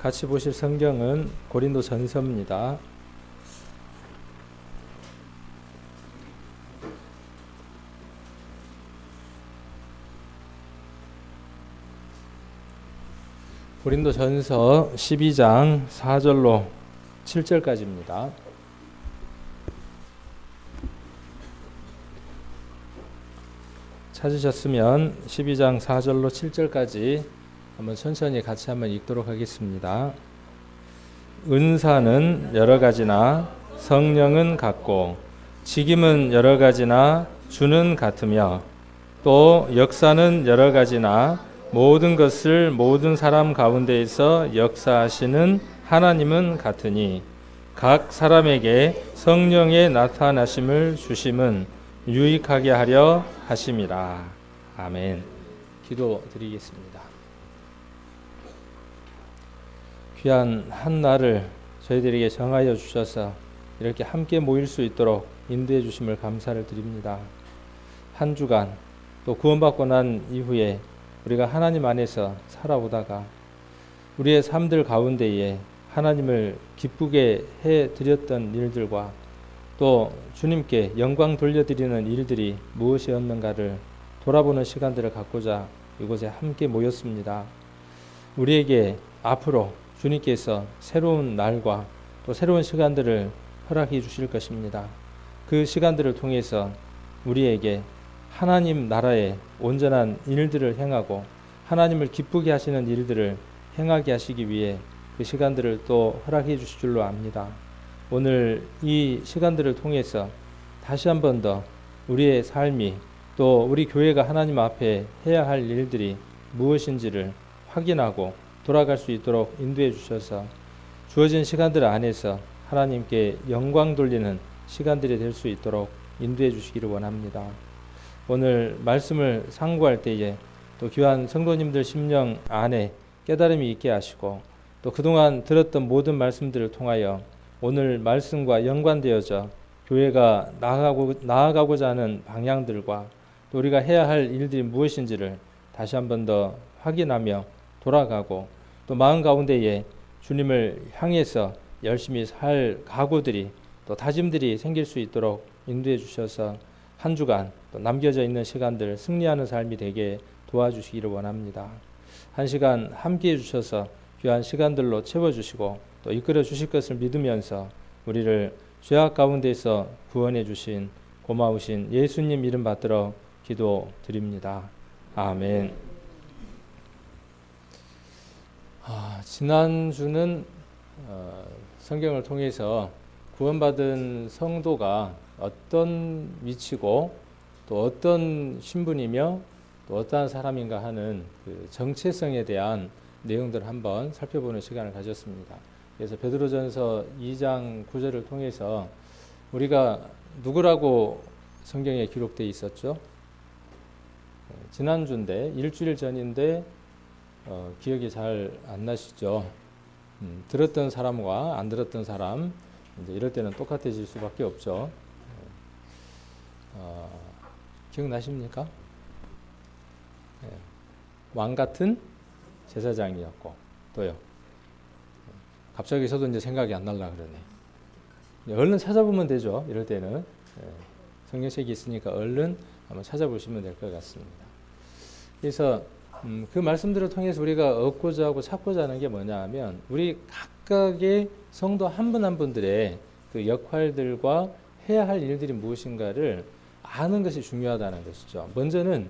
같이 보실 성경은 고린도 전서입니다. 고린도 전서 12장 4절로 7절까지입니다. 찾으셨으면 12장 4절로 7절까지 한번 천천히 같이 한번 읽도록 하겠습니다. 은사는 여러 가지나 성령은 같고 직임은 여러 가지나 주는 같으며 또 역사는 여러 가지나 모든 것을 모든 사람 가운데에서 역사하시는 하나님은 같으니 각 사람에게 성령의 나타나심을 주심은 유익하게 하려 하심이라. 아멘. 기도드리겠습니다. 귀한 한 날을 저희들에게 정하여 주셔서 이렇게 함께 모일 수 있도록 인도해 주심을 감사를 드립니다. 한 주간 또 구원받고 난 이후에 우리가 하나님 안에서 살아오다가 우리의 삶들 가운데에 하나님을 기쁘게 해드렸던 일들과 또 주님께 영광 돌려드리는 일들이 무엇이었는가를 돌아보는 시간들을 갖고자 이곳에 함께 모였습니다. 우리에게 앞으로 주님께서 새로운 날과 또 새로운 시간들을 허락해 주실 것입니다. 그 시간들을 통해서 우리에게 하나님 나라의 온전한 일들을 행하고 하나님을 기쁘게 하시는 일들을 행하게 하시기 위해 그 시간들을 또 허락해 주실 줄로 압니다. 오늘 이 시간들을 통해서 다시 한 번 더 우리의 삶이 또 우리 교회가 하나님 앞에 해야 할 일들이 무엇인지를 확인하고 돌아갈 수 있도록 인도해 주셔서 주어진 시간들 안에서 하나님께 영광 돌리는 시간들이 될 수 있도록 인도해 주시기를 원합니다. 오늘 말씀을 상고할 때에 또 귀한 성도님들 심령 안에 깨달음이 있게 하시고 또 그동안 들었던 모든 말씀들을 통하여 오늘 말씀과 연관되어져 교회가 나아가고자 하는 방향들과 또 우리가 해야 할 일들이 무엇인지를 다시 한 번 더 확인하며 돌아가고 또 마음 가운데에 주님을 향해서 열심히 살 각오들이 또 다짐들이 생길 수 있도록 인도해 주셔서 한 주간 또 남겨져 있는 시간들 승리하는 삶이 되게 도와주시기를 원합니다. 한 시간 함께 해주셔서 귀한 시간들로 채워주시고 또 이끌어 주실 것을 믿으면서 우리를 죄악 가운데서 구원해 주신 고마우신 예수님 이름 받들어 기도드립니다. 아멘. 지난주는 성경을 통해서 구원받은 성도가 어떤 위치고 또 어떤 신분이며 또 어떠한 사람인가 하는 그 정체성에 대한 내용들을 한번 살펴보는 시간을 가졌습니다. 그래서 베드로전서 2장 9절을 통해서 우리가 누구라고 성경에 기록되어 있었죠? 지난주인데 일주일 전인데 기억이 잘 안 나시죠? 들었던 사람과 안 들었던 사람 이제 이럴 때는 똑같아질 수밖에 없죠. 기억나십니까? 왕 같은 제사장이었고 또요. 갑자기 저도 이제 생각이 안 날라 그러네. 얼른 찾아보면 되죠. 이럴 때는 성경책이 있으니까 얼른 한번 찾아보시면 될 것 같습니다. 그래서 그 말씀들을 통해서 우리가 얻고자 하고 찾고자 하는 게 뭐냐 하면 우리 각각의 성도 한 분 한 분들의 그 역할들과 해야 할 일들이 무엇인가를 아는 것이 중요하다는 것이죠. 먼저는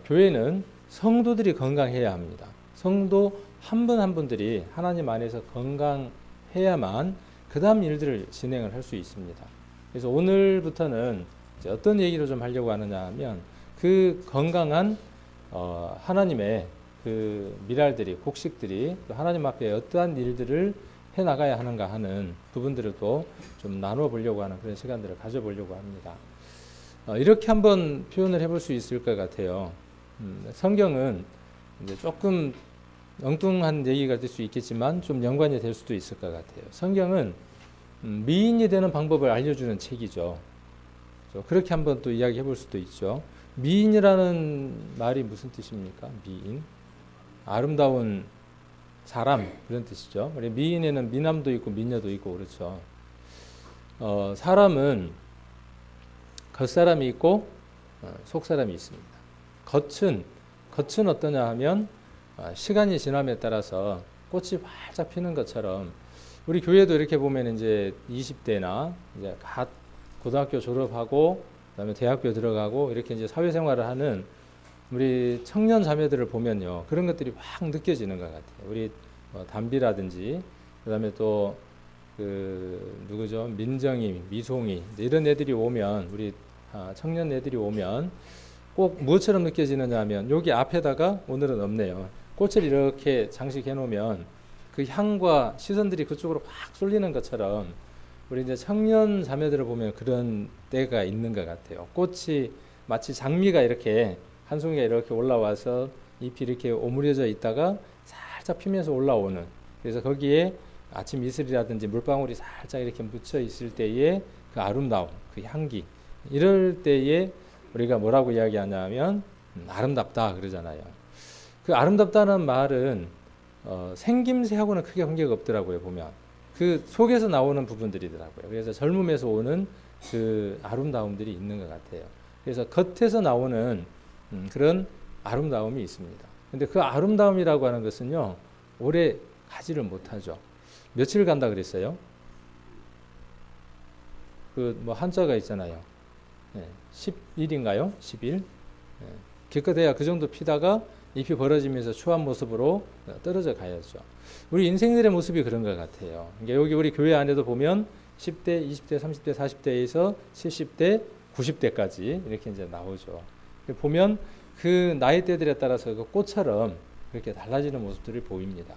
교회는 성도들이 건강해야 합니다. 성도 한 분 한 분들이 하나님 안에서 건강해야만 그 다음 일들을 진행을 할 수 있습니다. 그래서 오늘부터는 이제 어떤 얘기를 좀 하려고 하느냐 하면 그 건강한 하나님의 그 미랄들이 곡식들이 또 하나님 앞에 어떠한 일들을 해나가야 하는가 하는 부분들을 또 좀 나눠 보려고 하는 그런 시간들을 가져보려고 합니다. 이렇게 한번 표현을 해볼 수 있을 것 같아요. 성경은 이제 조금 엉뚱한 얘기가 될 수 있겠지만 좀 연관이 될 수도 있을 것 같아요. 성경은 미인이 되는 방법을 알려주는 책이죠. 그렇게 한번 또 이야기해 볼 수도 있죠. 미인이라는 말이 무슨 뜻입니까? 미인. 아름다운 사람 그런 뜻이죠. 우리 미인에는 미남도 있고 미녀도 있고 그렇죠. 사람은 겉사람이 있고 속사람이 있습니다. 겉은 어떠냐 하면 시간이 지남에 따라서 꽃이 활짝 피는 것처럼 우리 교회도 이렇게 보면 이제 20대나 이제 갓 고등학교 졸업하고 그다음에 대학교 들어가고 이렇게 이제 사회생활을 하는 우리 청년 자매들을 보면요, 그런 것들이 확 느껴지는 것 같아요. 우리 담비라든지 그다음에 또 그 누구죠? 민정이, 미송이 이런 애들이 오면 우리 청년 애들이 오면 꼭 무엇처럼 느껴지느냐 하면 여기 앞에다가 오늘은 없네요. 꽃을 이렇게 장식해 놓으면 그 향과 시선들이 그쪽으로 확 쏠리는 것처럼 우리 이제 청년 자매들을 보면 그런 때가 있는 것 같아요. 꽃이 마치 장미가 이렇게 한 송이가 이렇게 올라와서 잎이 이렇게 오므려져 있다가 살짝 피면서 올라오는, 그래서 거기에 아침 이슬이라든지 물방울이 살짝 이렇게 묻혀 있을 때의 그 아름다움, 그 향기, 이럴 때에 우리가 뭐라고 이야기하냐면 아름답다 그러잖아요. 그 아름답다는 말은 생김새하고는 크게 관계가 없더라고요. 보면 그 속에서 나오는 부분들이더라고요. 그래서 젊음에서 오는 그 아름다움들이 있는 것 같아요. 그래서 겉에서 나오는 그런 아름다움이 있습니다. 근데 그 아름다움이라고 하는 것은요, 오래 가지를 못하죠. 며칠 간다 그랬어요? 그 뭐 한자가 있잖아요. 10일인가요? 10일? 기껏해야 그 정도 피다가 잎이 벌어지면서 추한 모습으로 떨어져 가야죠. 우리 인생들의 모습이 그런 것 같아요. 여기 우리 교회 안에도 보면 10대, 20대, 30대, 40대에서 70대, 90대까지 이렇게 이제 나오죠. 보면 그 나이대들에 따라서 그 꽃처럼 그렇게 달라지는 모습들이 보입니다.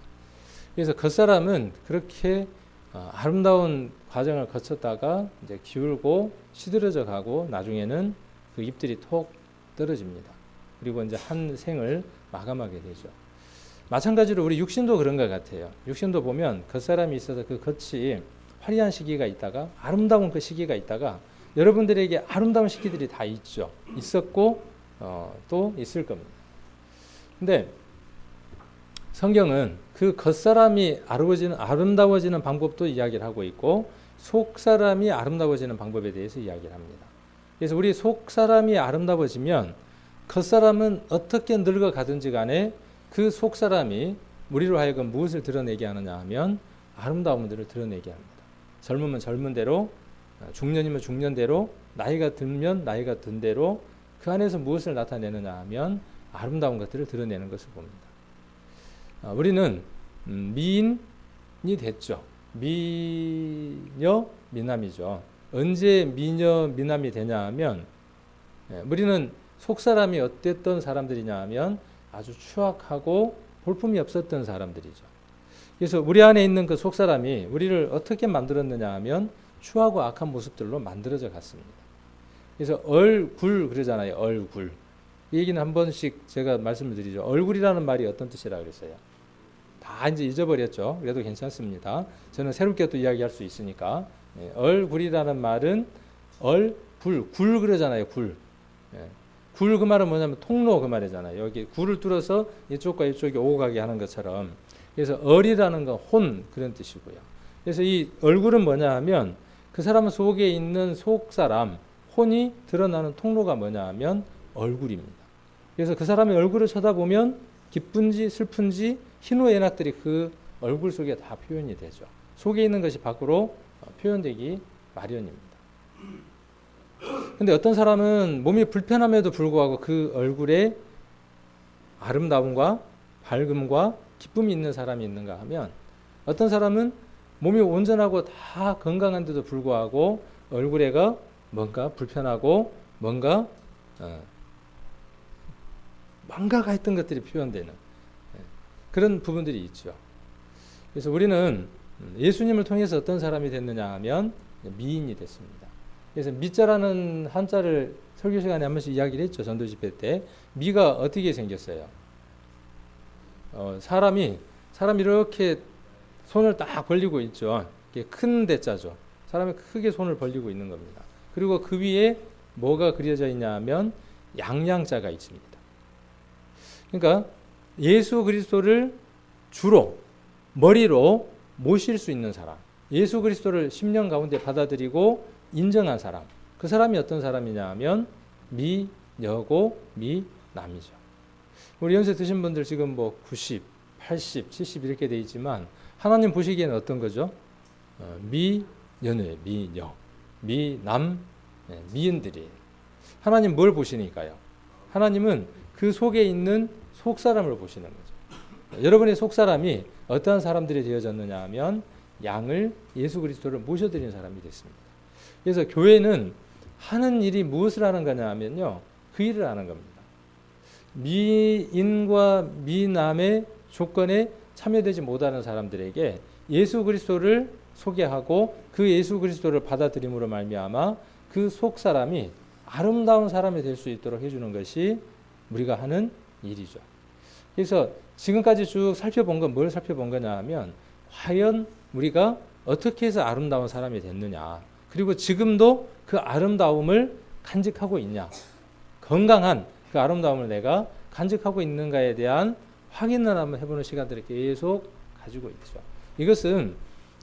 그래서 겉사람은 그렇게 아름다운 과정을 거쳤다가 이제 기울고 시들어져 가고 나중에는 그 잎들이 톡 떨어집니다. 그리고 이제 한 생을 마감하게 되죠. 마찬가지로 우리 육신도 그런 것 같아요. 육신도 보면 겉사람이 있어서 그 겉이 화려한 시기가 있다가 아름다운 그 시기가 있다가 여러분들에게 아름다운 시기들이 다 있죠. 있었고 또 있을 겁니다. 근데 성경은 그 겉사람이 아름다워지는 방법도 이야기를 하고 있고 속사람이 아름다워지는 방법에 대해서 이야기를 합니다. 그래서 우리 속사람이 아름다워지면 겉사람은 어떻게 늙어가든지 간에 그 속사람이 우리로 하여금 무엇을 드러내게 하느냐 하면 아름다움들을 드러내게 합니다. 젊으면 젊은 대로, 중년이면 중년대로, 나이가 들면 나이가 든 대로 그 안에서 무엇을 나타내느냐 하면 아름다운 것들을 드러내는 것을 봅니다. 우리는 미인이 됐죠. 미녀, 미남이죠. 언제 미녀, 미남이 되냐 하면 우리는 속사람이 어땠던 사람들이냐 하면 아주 추악하고 볼품이 없었던 사람들이죠. 그래서 우리 안에 있는 그 속사람이 우리를 어떻게 만들었느냐 하면 추하고 악한 모습들로 만들어져 갔습니다. 그래서 얼굴 그러잖아요. 얼굴. 이 얘기는 한 번씩 제가 말씀을 드리죠. 얼굴이라는 말이 어떤 뜻이라 그랬어요? 다 이제 잊어버렸죠. 그래도 괜찮습니다. 저는 새롭게 또 이야기할 수 있으니까. 얼굴이라는 말은 굴 그러잖아요. 굴. 굴 그 말은 뭐냐면 통로 그 말이잖아요. 여기 굴을 뚫어서 이쪽과 이쪽이 오고 가게 하는 것처럼. 그래서 얼이라는 건 혼 그런 뜻이고요. 그래서 이 얼굴은 뭐냐 하면 그 사람 속에 있는 속사람, 혼이 드러나는 통로가 뭐냐 하면 얼굴입니다. 그래서 그 사람의 얼굴을 쳐다보면 기쁜지 슬픈지 희노 애락들이 그 얼굴 속에 다 표현이 되죠. 속에 있는 것이 밖으로 표현되기 마련입니다. 근데 어떤 사람은 몸이 불편함에도 불구하고 그 얼굴에 아름다움과 밝음과 기쁨이 있는 사람이 있는가 하면 어떤 사람은 몸이 온전하고 다 건강한데도 불구하고 얼굴에가 뭔가 불편하고 뭔가가 했던 것들이 표현되는 그런 부분들이 있죠. 그래서 우리는 예수님을 통해서 어떤 사람이 됐느냐 하면 미인이 됐습니다. 그래서 미자라는 한자를 설교 시간에 한 번씩 이야기를 했죠. 전도 집회 때. 미가 어떻게 생겼어요? 사람이 이렇게 손을 딱 벌리고 있죠. 큰 대자죠. 사람이 크게 손을 벌리고 있는 겁니다. 그리고 그 위에 뭐가 그려져 있냐 하면 양양자가 있습니다. 그러니까 예수 그리스도를 주로 머리로 모실 수 있는 사람, 예수 그리스도를 심령 가운데 받아들이고 인정한 사람, 그 사람이 어떤 사람이냐 하면 미여고 미남이죠. 우리 연세 드신 분들 지금 뭐 90, 80, 70 이렇게 돼 있지만 하나님 보시기에는 어떤 거죠? 미연우예요. 미여, 미남, 미인들이. 하나님 뭘 보시니까요? 하나님은 그 속에 있는 속사람을 보시는 거죠. 여러분의 속사람이 어떠한 사람들이 되어졌느냐 하면 양을 예수 그리스도를 모셔드리는 사람이 됐습니다. 그래서 교회는 하는 일이 무엇을 하는 거냐 하면요, 그 일을 하는 겁니다. 미인과 미남의 조건에 참여되지 못하는 사람들에게 예수 그리스도를 소개하고 그 예수 그리스도를 받아들임으로 말미암아 그 속사람이 아름다운 사람이 될 수 있도록 해주는 것이 우리가 하는 일이죠. 그래서 지금까지 쭉 살펴본 건 뭘 살펴본 거냐 하면 과연 우리가 어떻게 해서 아름다운 사람이 됐느냐, 그리고 지금도 그 아름다움을 간직하고 있냐, 건강한 그 아름다움을 내가 간직하고 있는가에 대한 확인을 한번 해보는 시간들을 계속 가지고 있죠. 이것은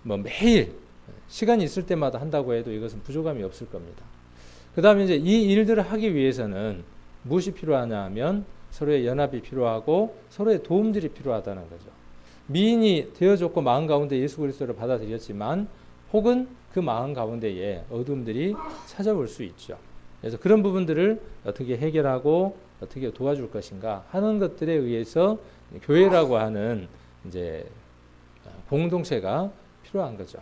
뭐 매일 시간이 있을 때마다 한다고 해도 이것은 부족함이 없을 겁니다. 그 다음에 이제 이 일들을 하기 위해서는 무엇이 필요하냐 하면 서로의 연합이 필요하고 서로의 도움들이 필요하다는 거죠. 미인이 되어졌고 마음 가운데 예수 그리스도를 받아들였지만 혹은 그 마음 가운데에 어둠들이 찾아올 수 있죠. 그래서 그런 부분들을 어떻게 해결하고 어떻게 도와줄 것인가 하는 것들에 의해서 교회라고 하는 이제 공동체가 필요한 거죠.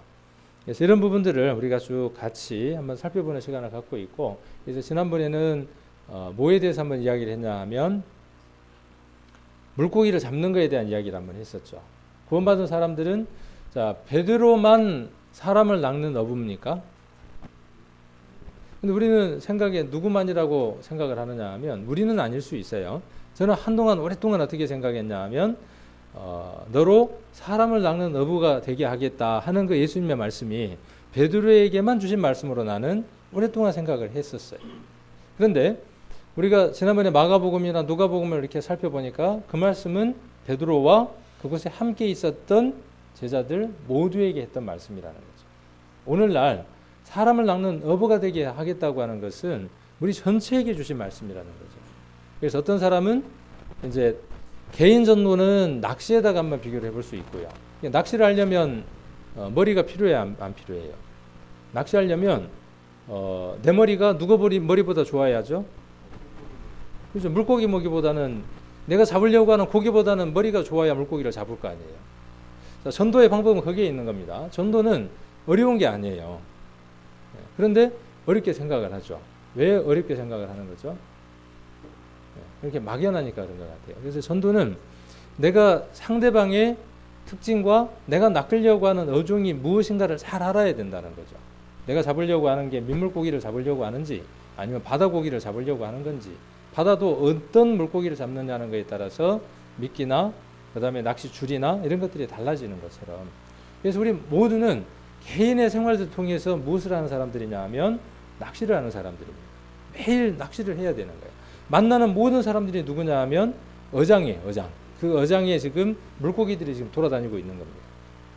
그래서 이런 부분들을 우리가 쭉 같이 한번 살펴보는 시간을 갖고 있고, 그래서 지난번에는 뭐에 대해서 한번 이야기를 했냐 하면 물고기를 잡는 것에 대한 이야기를 한번 했었죠. 구원받은 사람들은 자, 베드로만 사람을 낚는 어부입니까? 근데 우리는 생각에 누구만이라고 생각을 하느냐 하면 우리는 아닐 수 있어요. 저는 한동안 오랫동안 어떻게 생각했냐 하면 너로 사람을 낚는 어부가 되게 하겠다 하는 그 예수님의 말씀이 베드로에게만 주신 말씀으로 나는 오랫동안 생각을 했었어요. 그런데 우리가 지난번에 마가복음이나 누가복음을 이렇게 살펴보니까 그 말씀은 베드로와 그곳에 함께 있었던 제자들 모두에게 했던 말씀이라는 거죠. 오늘날 사람을 낚는 어부가 되게 하겠다고 하는 것은 우리 전체에게 주신 말씀이라는 거죠. 그래서 어떤 사람은 이제 개인 전도는 낚시에다가 한번 비교를 해볼 수 있고요. 낚시를 하려면 머리가 필요해요, 안 필요해요? 낚시하려면 내 머리가 누구 머리보다 좋아야죠. 그렇죠. 물고기 먹이보다는 내가 잡으려고 하는 고기보다는 머리가 좋아야 물고기를 잡을 거 아니에요. 자, 전도의 방법은 거기에 있는 겁니다. 전도는 어려운 게 아니에요. 그런데 어렵게 생각을 하죠. 왜 어렵게 생각을 하는 거죠? 그렇게 막연하니까 그런 것 같아요. 그래서 전도는 내가 상대방의 특징과 내가 낚으려고 하는 어종이 무엇인가를 잘 알아야 된다는 거죠. 내가 잡으려고 하는 게 민물고기를 잡으려고 하는지 아니면 바다고기를 잡으려고 하는 건지, 바다도 어떤 물고기를 잡느냐는 것에 따라서 미끼나 그 다음에 낚시 줄이나 이런 것들이 달라지는 것처럼, 그래서 우리 모두는 개인의 생활을 통해서 무엇을 하는 사람들이냐 하면 낚시를 하는 사람들입니다. 매일 낚시를 해야 되는 거예요. 만나는 모든 사람들이 누구냐 하면 어장이에요. 어장. 그 어장에 지금 물고기들이 지금 돌아다니고 있는 겁니다.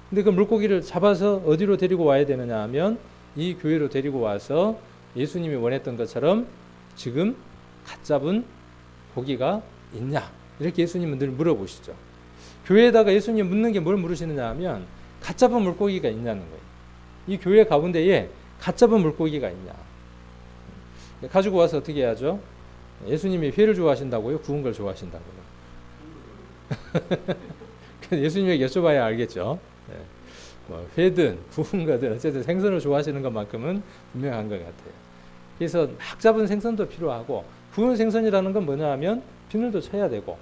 근데 그 물고기를 잡아서 어디로 데리고 와야 되느냐 하면 이 교회로 데리고 와서 예수님이 원했던 것처럼 지금 갓 잡은 고기가 있냐, 이렇게 예수님은 늘 물어보시죠. 교회에다가 예수님 묻는 게 뭘 물으시느냐 하면 갓 잡은 물고기가 있냐는 거예요. 이 교회 가운데에 갓 잡은 물고기가 있냐. 가지고 와서 어떻게 해야죠? 예수님이 회를 좋아하신다고요? 구운 걸 좋아하신다고요? 예수님에게 여쭤봐야 알겠죠. 뭐 회든 구운 거든 어쨌든 생선을 좋아하시는 것만큼은 분명한 것 같아요. 그래서 막 잡은 생선도 필요하고, 구운 생선이라는 건 뭐냐 하면 비늘도 쳐야 되고,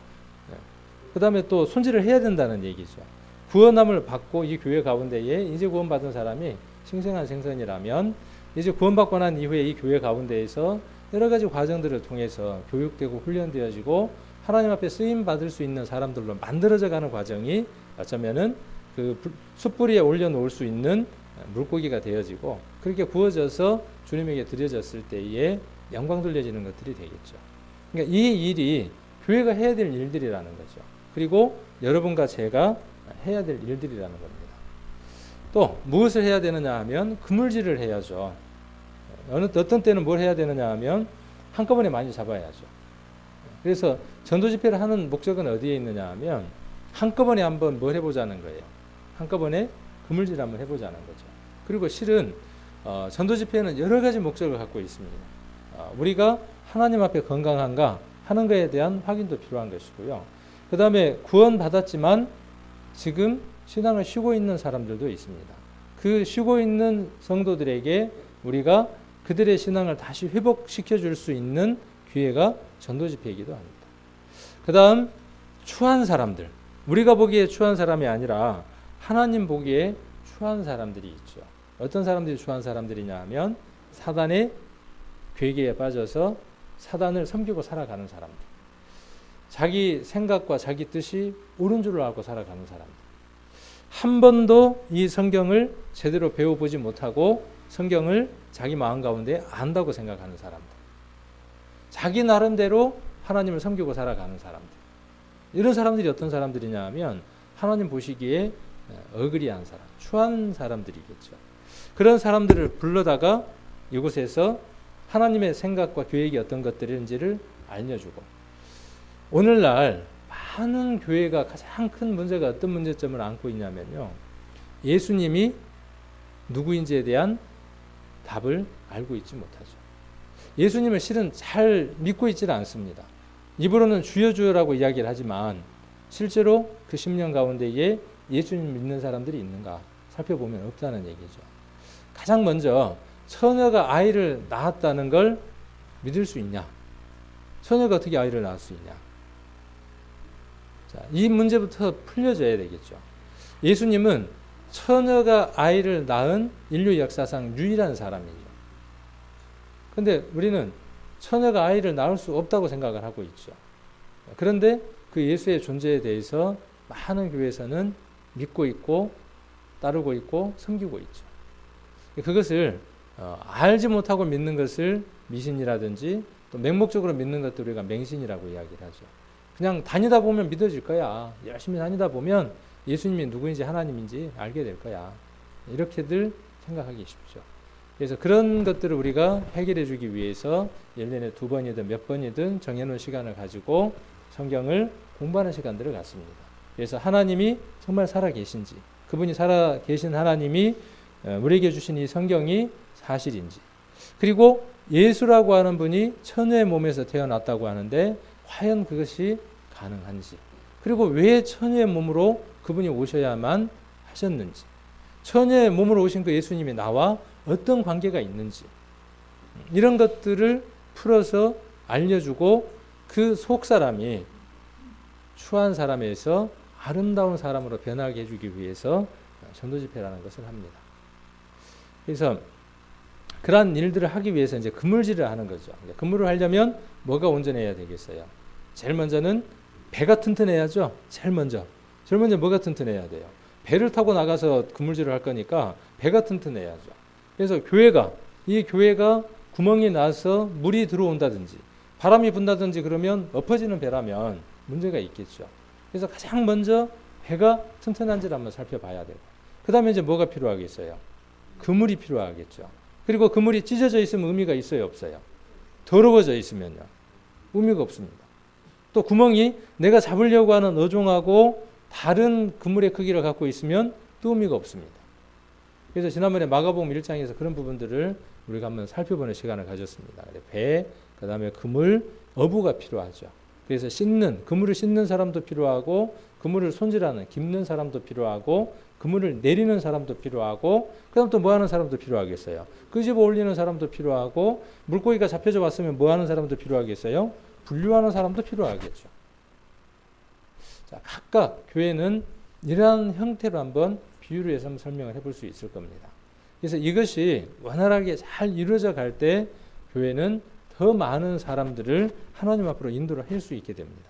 그 다음에 또 손질을 해야 된다는 얘기죠. 구원함을 받고 이 교회 가운데에 이제 구원받은 사람이 싱싱한 생선이라면 이제 구원받고 난 이후에 이 교회 가운데에서 여러 가지 과정들을 통해서 교육되고 훈련되어지고 하나님 앞에 쓰임 받을 수 있는 사람들로 만들어져 가는 과정이 어쩌면은 그 숯불 위에 올려놓을 수 있는 물고기가 되어지고, 그렇게 구워져서 주님에게 드려졌을 때에 영광 돌려지는 것들이 되겠죠. 그러니까 이 일이 교회가 해야 될 일들이라는 거죠. 그리고 여러분과 제가 해야 될 일들이라는 겁니다. 또 무엇을 해야 되느냐 하면 그물질을 해야죠. 어떤 때는 뭘 해야 되느냐 하면 한꺼번에 많이 잡아야죠. 그래서 전도 집회를 하는 목적은 어디에 있느냐 하면 한꺼번에 한번 뭘 해보자는 거예요. 한꺼번에 그물질 한번 해보자는 거죠. 그리고 실은 전도 집회는 여러 가지 목적을 갖고 있습니다. 우리가 하나님 앞에 건강한가 하는 것에 대한 확인도 필요한 것이고요. 그 다음에 구원 받았지만 지금 신앙을 쉬고 있는 사람들도 있습니다. 그 쉬고 있는 성도들에게 우리가 그들의 신앙을 다시 회복시켜 줄 수 있는 기회가 전도 집회이기도 합니다. 그 다음 추한 사람들, 우리가 보기에 추한 사람이 아니라 하나님 보기에 추한 사람들이 있죠. 어떤 사람들이 추한 사람들이냐 하면 사단의 괴계에 빠져서 사단을 섬기고 살아가는 사람들, 자기 생각과 자기 뜻이 옳은 줄을 알고 살아가는 사람들, 한 번도 이 성경을 제대로 배워보지 못하고 성경을 자기 마음 가운데 안다고 생각하는 사람들, 자기 나름대로 하나님을 섬기고 살아가는 사람들, 이런 사람들이 어떤 사람들이냐 하면 하나님 보시기에 어그리한 사람, 추한 사람들이겠죠. 그런 사람들을 불러다가 이곳에서 하나님의 생각과 계획이 어떤 것들인지를 알려주고, 오늘날 많은 교회가 가장 큰 문제가 어떤 문제점을 안고 있냐면요, 예수님이 누구인지에 대한 답을 알고 있지 못하죠. 예수님을 실은 잘 믿고 있지는 않습니다. 입으로는 주여 주여라고 이야기를 하지만 실제로 그 심령 가운데에 예수님 믿는 사람들이 있는가 살펴보면 없다는 얘기죠. 가장 먼저 처녀가 아이를 낳았다는 걸 믿을 수 있냐? 처녀가 어떻게 아이를 낳을 수 있냐? 자, 이 문제부터 풀려져야 되겠죠. 예수님은 처녀가 아이를 낳은 인류 역사상 유일한 사람이죠. 그런데 우리는 처녀가 아이를 낳을 수 없다고 생각을 하고 있죠. 그런데 그 예수의 존재에 대해서 많은 교회에서는 믿고 있고 따르고 있고 섬기고 있죠. 그것을 알지 못하고 믿는 것을 미신이라든지 또 맹목적으로 믿는 것들 우리가 맹신이라고 이야기를 하죠. 그냥 다니다 보면 믿어질 거야. 열심히 다니다 보면 예수님이 누구인지 하나님인지 알게 될 거야. 이렇게들 생각하기 쉽죠. 그래서 그런 것들을 우리가 해결해 주기 위해서 1년에 2번이든 몇 번이든 정해놓은 시간을 가지고 성경을 공부하는 시간들을 갖습니다. 그래서 하나님이 정말 살아계신지, 그분이 살아계신 하나님이 우리에게 주신 이 성경이 사실인지, 그리고 예수라고 하는 분이 처녀의 몸에서 태어났다고 하는데 과연 그것이 가능한지, 그리고 왜 처녀의 몸으로 그분이 오셔야만 하셨는지, 처녀의 몸으로 오신 그 예수님이 나와 어떤 관계가 있는지, 이런 것들을 풀어서 알려주고 그 속사람이 추한 사람에서 아름다운 사람으로 변하게 해주기 위해서 전도집회라는 것을 합니다. 그래서 그러한 일들을 하기 위해서 이제 그물질을 하는 거죠. 그물을 하려면 뭐가 온전해야 되겠어요? 제일 먼저는 배가 튼튼해야죠. 제일 먼저 뭐가 튼튼해야 돼요? 배를 타고 나가서 그물질을 할 거니까 배가 튼튼해야죠. 그래서 이 교회가 구멍이 나서 물이 들어온다든지 바람이 분다든지 그러면 엎어지는 배라면 문제가 있겠죠. 그래서 가장 먼저 배가 튼튼한지를 한번 살펴봐야 되고, 그 다음에 이제 뭐가 필요하겠어요? 그물이 필요하겠죠. 그리고 그물이 찢어져 있으면 의미가 있어요, 없어요? 더러워져 있으면요, 의미가 없습니다. 또 구멍이 내가 잡으려고 하는 어종하고 다른 그물의 크기를 갖고 있으면 또 의미가 없습니다. 그래서 지난번에 마가복음 1장에서 그런 부분들을 우리가 한번 살펴보는 시간을 가졌습니다. 배, 그 다음에 그물, 어부가 필요하죠. 그래서 그물을 씻는 사람도 필요하고, 그물을 손질하는, 깁는 사람도 필요하고, 그물을 내리는 사람도 필요하고, 그 다음 또 뭐 하는 사람도 필요하겠어요? 끄집어 올리는 사람도 필요하고, 물고기가 잡혀져 왔으면 뭐 하는 사람도 필요하겠어요? 분류하는 사람도 필요하겠죠. 자, 각각 교회는 이러한 형태로 한번 비유를 해서 한번 설명을 해볼 수 있을 겁니다. 그래서 이것이 원활하게 잘 이루어져 갈 때 교회는 더 많은 사람들을 하나님 앞으로 인도를 할 수 있게 됩니다.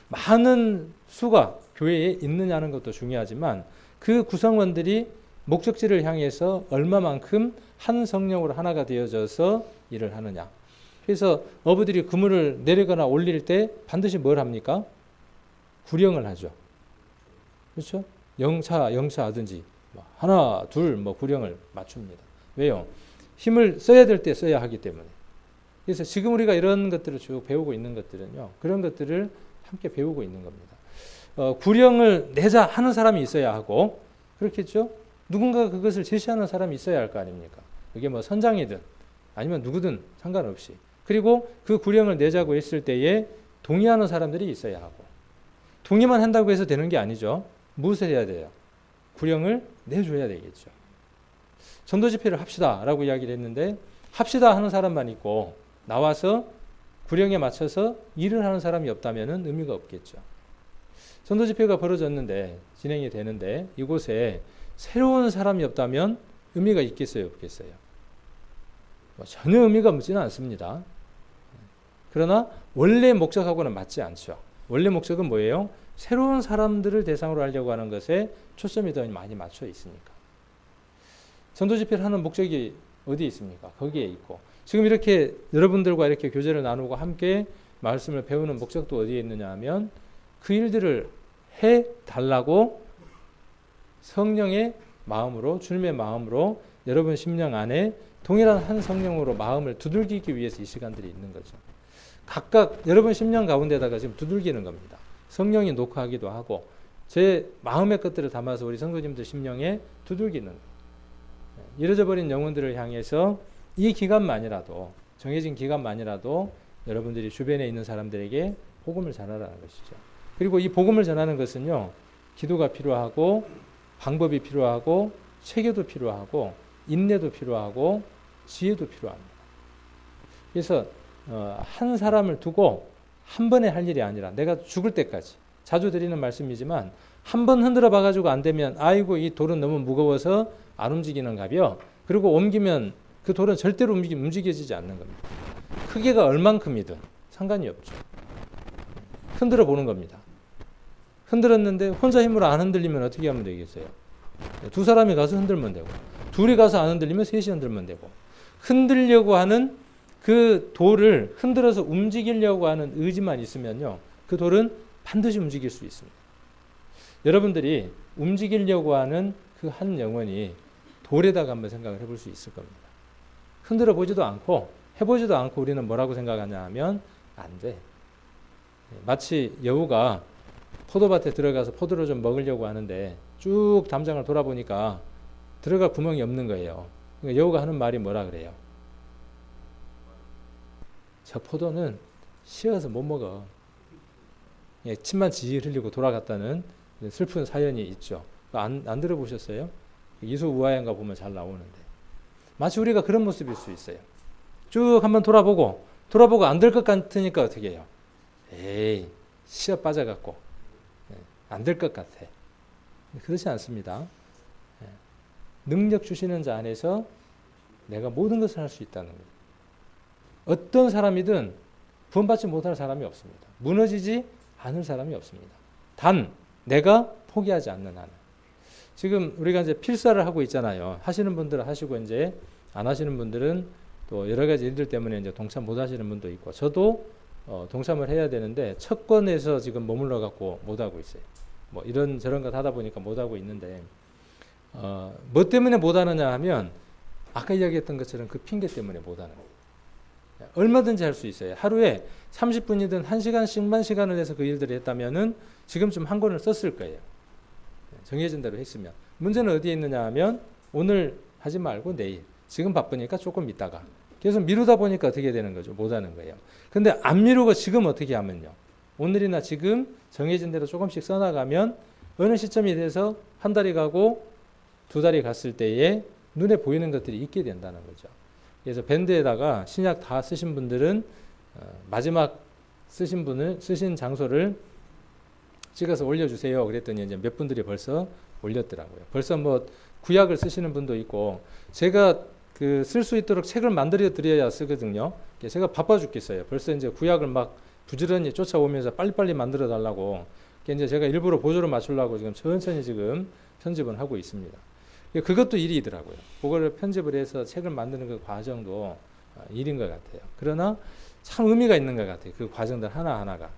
많은 수가 교회에 있느냐는 것도 중요하지만 그 구성원들이 목적지를 향해서 얼마만큼 한 성령으로 하나가 되어져서 일을 하느냐. 그래서 어부들이 그물을 내리거나 올릴 때 반드시 뭘 합니까? 구령을 하죠. 그렇죠? 영차 하든지 하나, 둘 구령을 맞춥니다. 왜요? 힘을 써야 될 때 써야 하기 때문에. 그래서 지금 우리가 이런 것들을 쭉 배우고 있는 것들은요, 그런 것들을 함께 배우고 있는 겁니다. 구령을 내자 하는 사람이 있어야 하고, 그렇겠죠? 누군가 그것을 제시하는 사람이 있어야 할 거 아닙니까? 그게 선장이든 아니면 누구든 상관없이. 그리고 그 구령을 내자고 했을 때에 동의하는 사람들이 있어야 하고, 동의만 한다고 해서 되는 게 아니죠. 무엇을 해야 돼요? 구령을 내줘야 되겠죠. 전도 집회를 합시다 라고 이야기를 했는데, 합시다 하는 사람만 있고 나와서 구령에 맞춰서 일을 하는 사람이 없다면 의미가 없겠죠. 전도 집회가 벌어졌는데, 진행이 되는데 이곳에 새로운 사람이 없다면 의미가 있겠어요, 없겠어요? 전혀 의미가 없지는 않습니다. 그러나 원래 목적하고는 맞지 않죠. 원래 목적은 뭐예요? 새로운 사람들을 대상으로 하려고 하는 것에 초점이 더 많이 맞춰 있으니까. 전도 집회를 하는 목적이 어디에 있습니까? 거기에 있고, 지금 이렇게 여러분들과 이렇게 교제를 나누고 함께 말씀을 배우는 목적도 어디에 있느냐 하면, 그 일들을 해 달라고 성령의 마음으로, 주님의 마음으로 여러분 심령 안에 동일한 한 성령으로 마음을 두들기기 위해서 이 시간들이 있는 거죠. 각각 여러분 심령 가운데다가 지금 두들기는 겁니다. 성령이 녹화하기도 하고 제 마음의 것들을 담아서 우리 성도님들 심령에 두들기는 거예요. 잃어져 버린 영혼들을 향해서 이 기간만이라도, 정해진 기간만이라도 여러분들이 주변에 있는 사람들에게 복음을 전하라는 것이죠. 그리고 이 복음을 전하는 것은요, 기도가 필요하고 방법이 필요하고 체계도 필요하고 인내도 필요하고 지혜도 필요합니다. 그래서 한 사람을 두고 한 번에 할 일이 아니라 내가 죽을 때까지, 자주 드리는 말씀이지만 한 번 흔들어 봐가지고 안 되면 아이고 이 돌은 너무 무거워서 안 움직이는가벼, 그리고 옮기면 그 돌은 절대로 움직여지지 않는 겁니다. 크기가 얼만큼이든 상관이 없죠. 흔들어 보는 겁니다. 흔들었는데 혼자 힘으로 안 흔들리면 어떻게 하면 되겠어요? 두 사람이 가서 흔들면 되고, 둘이 가서 안 흔들리면 셋이 흔들면 되고, 흔들려고 하는 그 돌을 흔들어서 움직이려고 하는 의지만 있으면요, 그 돌은 반드시 움직일 수 있습니다. 여러분들이 움직이려고 하는 그 한 영혼이 돌에다가 한번 생각을 해볼 수 있을 겁니다. 흔들어 보지도 않고 해보지도 않고 우리는 뭐라고 생각하냐 하면 안 돼. 마치 여우가 포도밭에 들어가서 포도를 좀 먹으려고 하는데 쭉 담장을 돌아보니까 들어갈 구멍이 없는 거예요. 그러니까 여우가 하는 말이 뭐라 그래요? 저 포도는 쉬어서 못 먹어. 침만 지질 흘리고 돌아갔다는 슬픈 사연이 있죠. 안 들어보셨어요? 이수우화양가 보면 잘 나오는데, 마치 우리가 그런 모습일 수 있어요. 쭉 한번 돌아보고 안 될 것 같으니까 어떻게 해요? 에이, 쉬어 빠져갖고 안 될 것 같아. 그렇지 않습니다. 능력 주시는 자 안에서 내가 모든 것을 할 수 있다는 거예요. 어떤 사람이든 구원받지 못할 사람이 없습니다. 무너지지 않을 사람이 없습니다. 단 내가 포기하지 않는 한. 지금 우리가 이제 필사를 하고 있잖아요. 하시는 분들은 하시고 이제 안 하시는 분들은 또 여러 가지 일들 때문에 이제 동참 못 하시는 분도 있고, 저도 동참을 해야 되는데 첫권에서 지금 머물러 갖고 못 하고 있어요. 뭐 이런 저런 것 하다 보니까 못 하고 있는데, 뭐 때문에 못 하느냐 하면 아까 이야기했던 것처럼 그 핑계 때문에 못 하는 거예요. 얼마든지 할 수 있어요. 하루에 30분이든 1시간씩만 시간을 내서 그 일들을 했다면은 지금쯤 한 권을 썼을 거예요. 정해진 대로 했으면. 문제는 어디에 있느냐 하면 오늘 하지 말고 내일, 지금 바쁘니까 조금 있다가, 계속 미루다 보니까 어떻게 되는 거죠? 못 하는 거예요. 근데 안 미루고 지금 어떻게 하면요, 오늘이나 지금 정해진 대로 조금씩 써나가면 어느 시점이 돼서 한 달이 가고 두 달이 갔을 때에 눈에 보이는 것들이 있게 된다는 거죠. 그래서 밴드에다가 신약 다 쓰신 분들은 마지막 쓰신 장소를 찍어서 올려주세요. 그랬더니 이제 몇 분들이 벌써 올렸더라고요. 벌써 뭐 구약을 쓰시는 분도 있고, 제가 그 쓸 수 있도록 책을 만들어 드려야 쓰거든요. 제가 바빠 죽겠어요. 벌써 이제 구약을 막 부지런히 쫓아오면서 빨리빨리 만들어 달라고. 이제 제가 일부러 보조를 맞추려고 지금 천천히 지금 편집을 하고 있습니다. 그것도 일이더라고요. 그거를 편집을 해서 책을 만드는 그 과정도 일인 것 같아요. 그러나 참 의미가 있는 것 같아요. 그 과정들 하나하나가.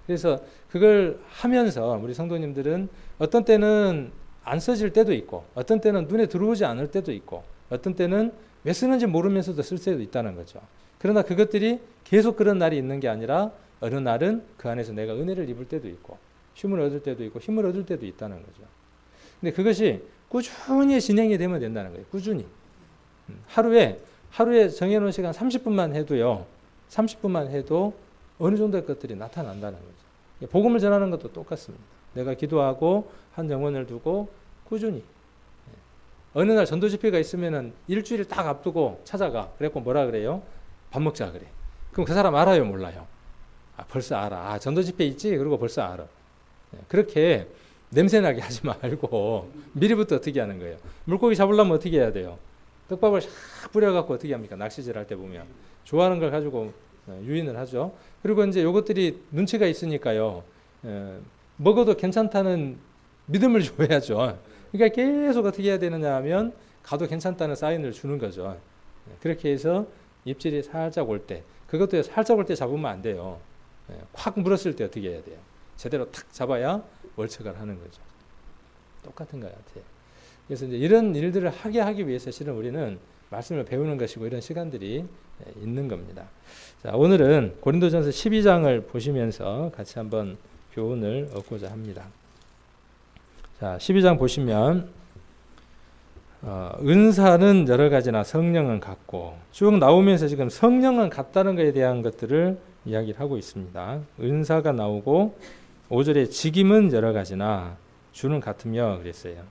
그래서 그걸 하면서 우리 성도님들은 어떤 때는 안 써질 때도 있고 어떤 때는 눈에 들어오지 않을 때도 있고 어떤 때는 왜 쓰는지 모르면서도 쓸 때도 있다는 거죠. 그러나 그것들이 계속 그런 날이 있는 게 아니라 어느 날은 그 안에서 내가 은혜를 입을 때도 있고 힘을 얻을 때도 있고 힘을 얻을 때도 있다는 거죠. 근데 그것이 꾸준히 진행이 되면 된다는 거예요. 꾸준히. 하루에 정해놓은 시간 30분만 해도요. 30분만 해도 어느 정도의 것들이 나타난다는 거죠. 복음을 전하는 것도 똑같습니다. 내가 기도하고 한 영혼을 두고 꾸준히. 어느 날 전도 집회가 있으면은 일주일 딱 앞두고 찾아가. 그래갖고 뭐라 그래요? 밥 먹자 그래. 그럼 그 사람 알아요, 몰라요? 벌써 알아. 전도 집회 있지? 그러고 벌써 알아. 그렇게 냄새나게 하지 말고 미리부터 어떻게 하는 거예요? 물고기 잡으려면 어떻게 해야 돼요? 떡밥을 샥 뿌려갖고 어떻게 합니까? 낚시질 할 때 보면 좋아하는 걸 가지고 유인을 하죠. 그리고 이제 요것들이 눈치가 있으니까요. 먹어도 괜찮다는 믿음을 줘야죠. 그러니까 계속 어떻게 해야 되느냐 하면 가도 괜찮다는 사인을 주는 거죠. 그렇게 해서 입질이 살짝 올 때, 그것도 살짝 올 때 잡으면 안 돼요. 콱 물었을 때 어떻게 해야 돼요? 제대로 탁 잡아야 월척을 하는 거죠. 똑같은 것 같아요. 그래서 이제 이런 일들을 하기 위해서 실은 우리는 말씀을 배우는 것이고 이런 시간들이 있는 겁니다. 자, 오늘은 고린도전서 12장을 보시면서 같이 한번 교훈을 얻고자 합니다. 자, 12장 보시면 은사는 여러 가지나 성령은 같고 쭉 나오면서 지금 성령은 같다는 것에 대한 것들을 이야기를 하고 있습니다. 은사가 나오고 5절에 직임은 여러 가지나 주는 같으며 그랬어요.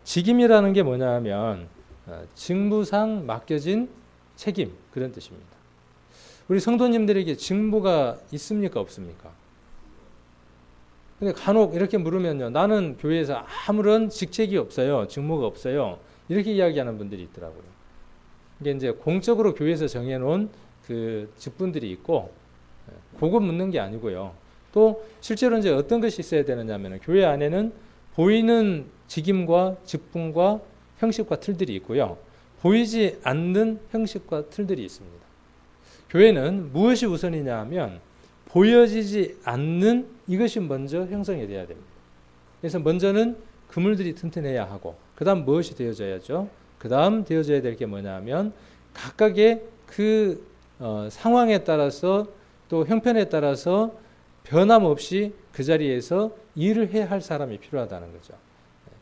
직임이라는 게 뭐냐 하면 직무상 맡겨진 책임 그런 뜻입니다. 우리 성도님들에게 직무가 있습니까 없습니까? 근데 간혹 이렇게 물으면요. 나는 교회에서 아무런 직책이 없어요. 직무가 없어요. 이렇게 이야기하는 분들이 있더라고요. 이게 이제 공적으로 교회에서 정해놓은 그 직분들이 있고 그거 묻는 게 아니고요. 또 실제로 이제 어떤 것이 있어야 되느냐면 교회 안에는 보이는 직임과 직분과 형식과 틀들이 있고요. 보이지 않는 형식과 틀들이 있습니다. 교회는 무엇이 우선이냐 하면 보여지지 않는 이것이 먼저 형성이 돼야 됩니다. 그래서 먼저는 그물들이 튼튼해야 하고 그 다음 무엇이 되어져야죠? 그 다음 되어져야 될 게 뭐냐 하면 각각의 그 상황에 따라서 또 형편에 따라서 변함없이 그 자리에서 일을 해야 할 사람이 필요하다는 거죠.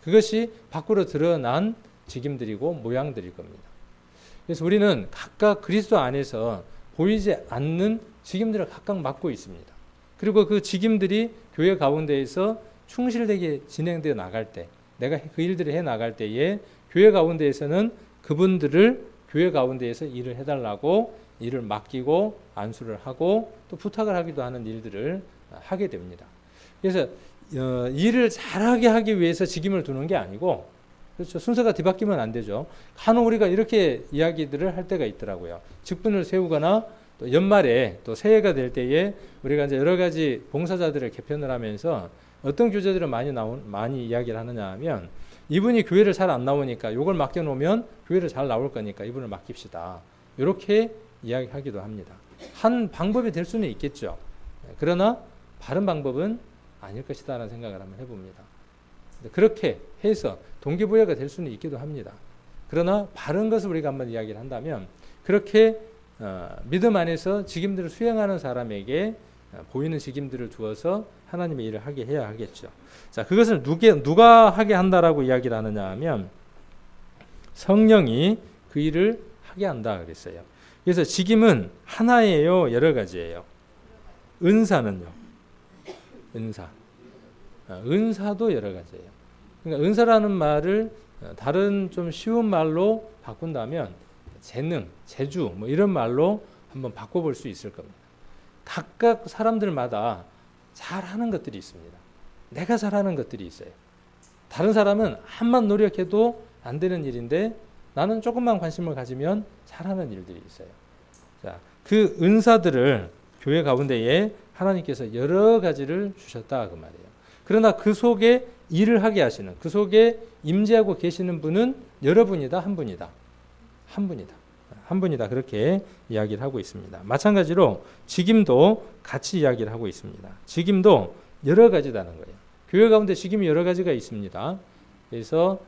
그것이 밖으로 드러난 직임들이고 모양들일 겁니다. 그래서 우리는 각각 그리스도 안에서 보이지 않는 직임들을 각각 맡고 있습니다. 그리고 그 직임들이 교회 가운데에서 충실되게 진행되어 나갈 때, 내가 그 일들을 해 나갈 때에 교회 가운데에서는 그분들을 교회 가운데에서 일을 해달라고 일을 맡기고 안수를 하고 또 부탁을 하기도 하는 일들을 하게 됩니다. 그래서 일을 잘하게 하기 위해서 직임을 두는 게 아니고 그렇죠. 순서가 뒤바뀌면 안 되죠. 간혹 우리가 이렇게 이야기들을 할 때가 있더라고요. 직분을 세우거나 또 연말에 또 새해가 될 때에 우리가 이제 여러 가지 봉사자들을 개편을 하면서 어떤 교제들을 많이 이야기를 하느냐 하면 이분이 교회를 잘 안 나오니까 이걸 맡겨놓으면 교회를 잘 나올 거니까 이분을 맡깁시다. 이렇게 이야기하기도 합니다. 한 방법이 될 수는 있겠죠. 그러나 바른 방법은 아닐 것이다라는 생각을 한번 해봅니다. 그렇게 해서 동기부여가 될 수는 있기도 합니다. 그러나 바른 것을 우리가 한번 이야기를 한다면 그렇게 믿음 안에서 직임들을 수행하는 사람에게 보이는 직임들을 두어서 하나님의 일을 하게 해야 하겠죠. 자, 그것을 누가 하게 한다라고 이야기를 하느냐 하면 성령이 그 일을 하게 한다 그랬어요. 그래서 직임은 하나예요, 여러 가지예요. 은사는요. 은사도 여러 가지예요. 그러니까 은사라는 말을 다른 좀 쉬운 말로 바꾼다면 재능, 재주 뭐 이런 말로 한번 바꿔볼 수 있을 겁니다. 각각 사람들마다 잘하는 것들이 있습니다. 내가 잘하는 것들이 있어요. 다른 사람은 한만 노력해도 안 되는 일인데 나는 조금만 관심을 가지면 잘하는 일들이 있어요. 자, 그 은사들을 교회 가운데에 하나님께서 여러 가지를 주셨다 그 말이에요. 그러나 그 속에 일을 하게 하시는 그 속에 임재하고 계시는 분은 여러분이다, 한 분이다. 한 분이다. 한 분이다. 그렇게 이야기를 하고 있습니다. 마찬가지로 직임도 같이 이야기를 하고 있습니다. 직임도 여러 가지다는 거예요. 교회 가운데 직임이 여러 가지가 있습니다. 그래서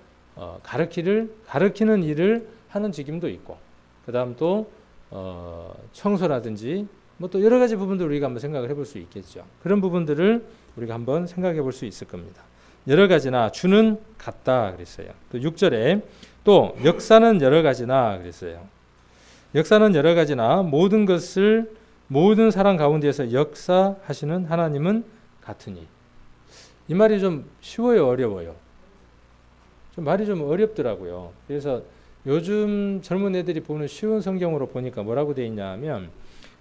가르치는 일을 하는 직임도 있고, 그 다음 또 청소라든지 뭐 또 여러 가지 부분들을 우리가 한번 생각을 해볼 수 있겠죠. 그런 부분들을 우리가 한번 생각해 볼 수 있을 겁니다. 여러 가지나 주는 같다 그랬어요. 또 6절에 또 역사는 여러 가지나 그랬어요. 역사는 여러 가지나 모든 것을 모든 사람 가운데에서 역사하시는 하나님은 같으니. 이 말이 좀 쉬워요, 어려워요? 좀 말이 좀 어렵더라고요. 그래서 요즘 젊은 애들이 보는 쉬운 성경으로 보니까 뭐라고 되어 있냐 하면,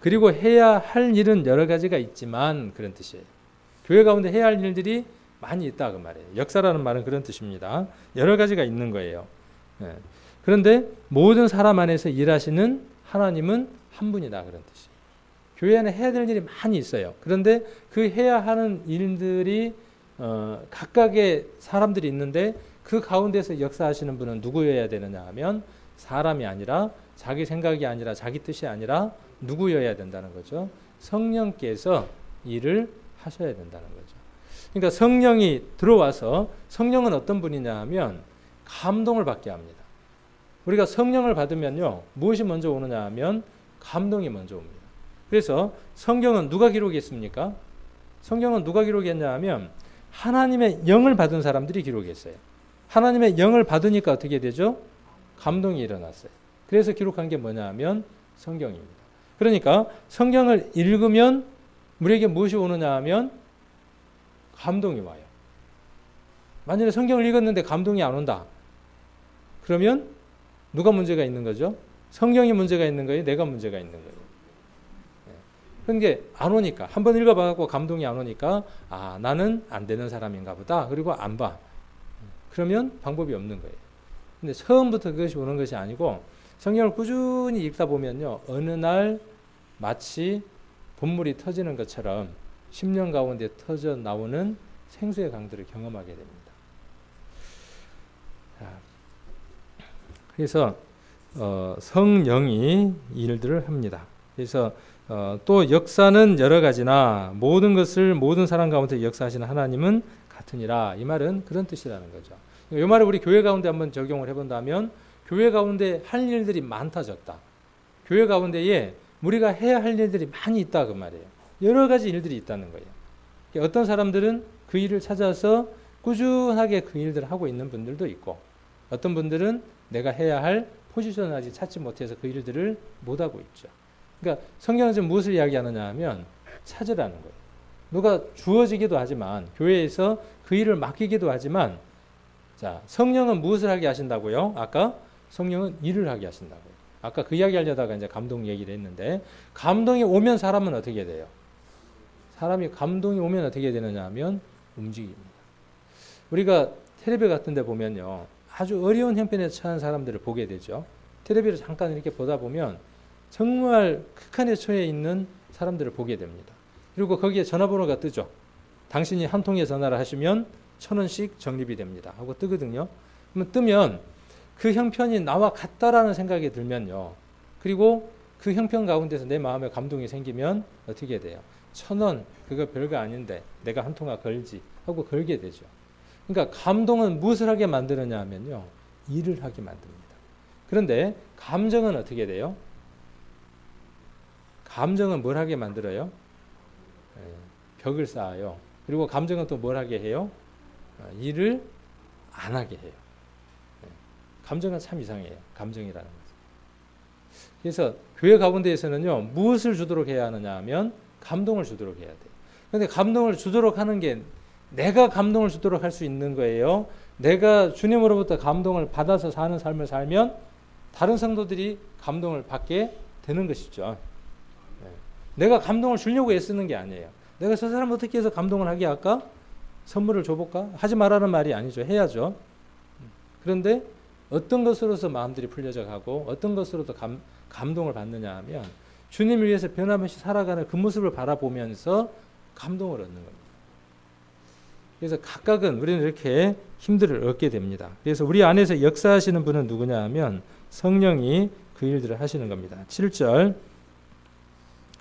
그리고 해야 할 일은 여러 가지가 있지만, 그런 뜻이에요. 교회 가운데 해야 할 일들이 많이 있다 그 말이에요. 역사라는 말은 그런 뜻입니다. 여러 가지가 있는 거예요. 예. 그런데 모든 사람 안에서 일하시는 하나님은 한 분이다 그런 뜻이에요. 교회 안에 해야 될 일이 많이 있어요. 그런데 그 해야 하는 일들이 각각의 사람들이 있는데 그 가운데서 역사하시는 분은 누구여야 되느냐 하면 사람이 아니라 자기 생각이 아니라 자기 뜻이 아니라 누구여야 된다는 거죠. 성령께서 일을 하셔야 된다는 거죠. 그러니까 성령이 들어와서, 성령은 어떤 분이냐 하면 감동을 받게 합니다. 우리가 성령을 받으면요, 무엇이 먼저 오느냐 하면 감동이 먼저 옵니다. 그래서 성경은 누가 기록했습니까? 성경은 누가 기록했냐 하면 하나님의 영을 받은 사람들이 기록했어요. 하나님의 영을 받으니까 어떻게 되죠? 감동이 일어났어요. 그래서 기록한 게 뭐냐 하면 성경입니다. 그러니까 성경을 읽으면 우리에게 무엇이 오느냐 하면 감동이 와요. 만약에 성경을 읽었는데 감동이 안 온다. 그러면 누가 문제가 있는 거죠? 성경이 문제가 있는 거예요? 내가 문제가 있는 거예요? 그게 안 오니까, 한번 읽어봐갖고 감동이 안 오니까 나는 안 되는 사람인가 보다. 그리고 안 봐. 그러면 방법이 없는 거예요. 근데 처음부터 그것이 오는 것이 아니고 성경을 꾸준히 읽다 보면요, 어느 날 마치 본물이 터지는 것처럼 10년 가운데 터져 나오는 생수의 강들을 경험하게 됩니다. 그래서 성령이 일들을 합니다. 그래서 또 역사는 여러 가지나 모든 것을 모든 사람 가운데 역사하시는 하나님은 같으니라. 이 말은 그런 뜻이라는 거죠. 이 말을 우리 교회 가운데 한번 적용을 해본다면 교회 가운데 할 일들이 많다 적다. 교회 가운데에 우리가 해야 할 일들이 많이 있다 그 말이에요. 여러 가지 일들이 있다는 거예요. 어떤 사람들은 그 일을 찾아서 꾸준하게 그 일들을 하고 있는 분들도 있고, 어떤 분들은 내가 해야 할 포지션을 아직 찾지 못해서 그 일들을 못하고 있죠. 그러니까 성경은 지금 무엇을 이야기하느냐 하면 찾으라는 거예요. 누가 주어지기도 하지만, 교회에서 그 일을 맡기기도 하지만, 자, 성령은 무엇을 하게 하신다고요? 아까 성령은 일을 하게 하신다고요. 아까 그 이야기 하려다가 이제 감동 얘기를 했는데, 감동이 오면 사람은 어떻게 돼요? 사람이 감동이 오면 어떻게 되느냐 하면 움직입니다. 우리가 텔레비 같은 데 보면요, 아주 어려운 형편에 처한 사람들을 보게 되죠. 텔레비를 잠깐 이렇게 보다 보면 정말 극한에 처해 있는 사람들을 보게 됩니다. 그리고 거기에 전화번호가 뜨죠. 당신이 한 통의 전화를 하시면 1,000원씩 적립이 됩니다 하고 뜨거든요. 그러면 뜨면 그 형편이 나와 같다라는 생각이 들면요, 그리고 그 형편 가운데서 내 마음에 감동이 생기면 어떻게 돼요? 1,000원 그거 별거 아닌데 내가 한 통화 걸지 하고 걸게 되죠. 그러니까 감동은 무엇을 하게 만드느냐 하면요, 일을 하게 만듭니다. 그런데 감정은 어떻게 돼요? 감정은 뭘 하게 만들어요? 벽을 쌓아요. 그리고 감정은 또 뭘 하게 해요? 일을 안 하게 해요. 감정은 참 이상해요. 감정이라는 것은. 그래서 교회 가운데에서는요, 무엇을 주도록 해야 하느냐 하면 감동을 주도록 해야 돼요. 그런데 감동을 주도록 하는 게 내가 감동을 주도록 할 수 있는 거예요. 내가 주님으로부터 감동을 받아서 사는 삶을 살면 다른 성도들이 감동을 받게 되는 것이죠. 내가 감동을 주려고 애쓰는 게 아니에요. 내가 저 사람 어떻게 해서 감동을 하게 할까? 선물을 줘볼까? 하지 말라는 말이 아니죠. 해야죠. 그런데 어떤 것으로서 마음들이 풀려져 가고 어떤 것으로도 감동을 받느냐 하면 주님을 위해서 변함없이 살아가는 그 모습을 바라보면서 감동을 얻는 겁니다. 그래서 각각은 우리는 이렇게 힘들을 얻게 됩니다. 그래서 우리 안에서 역사하시는 분은 누구냐 하면 성령이 그 일들을 하시는 겁니다. 7절.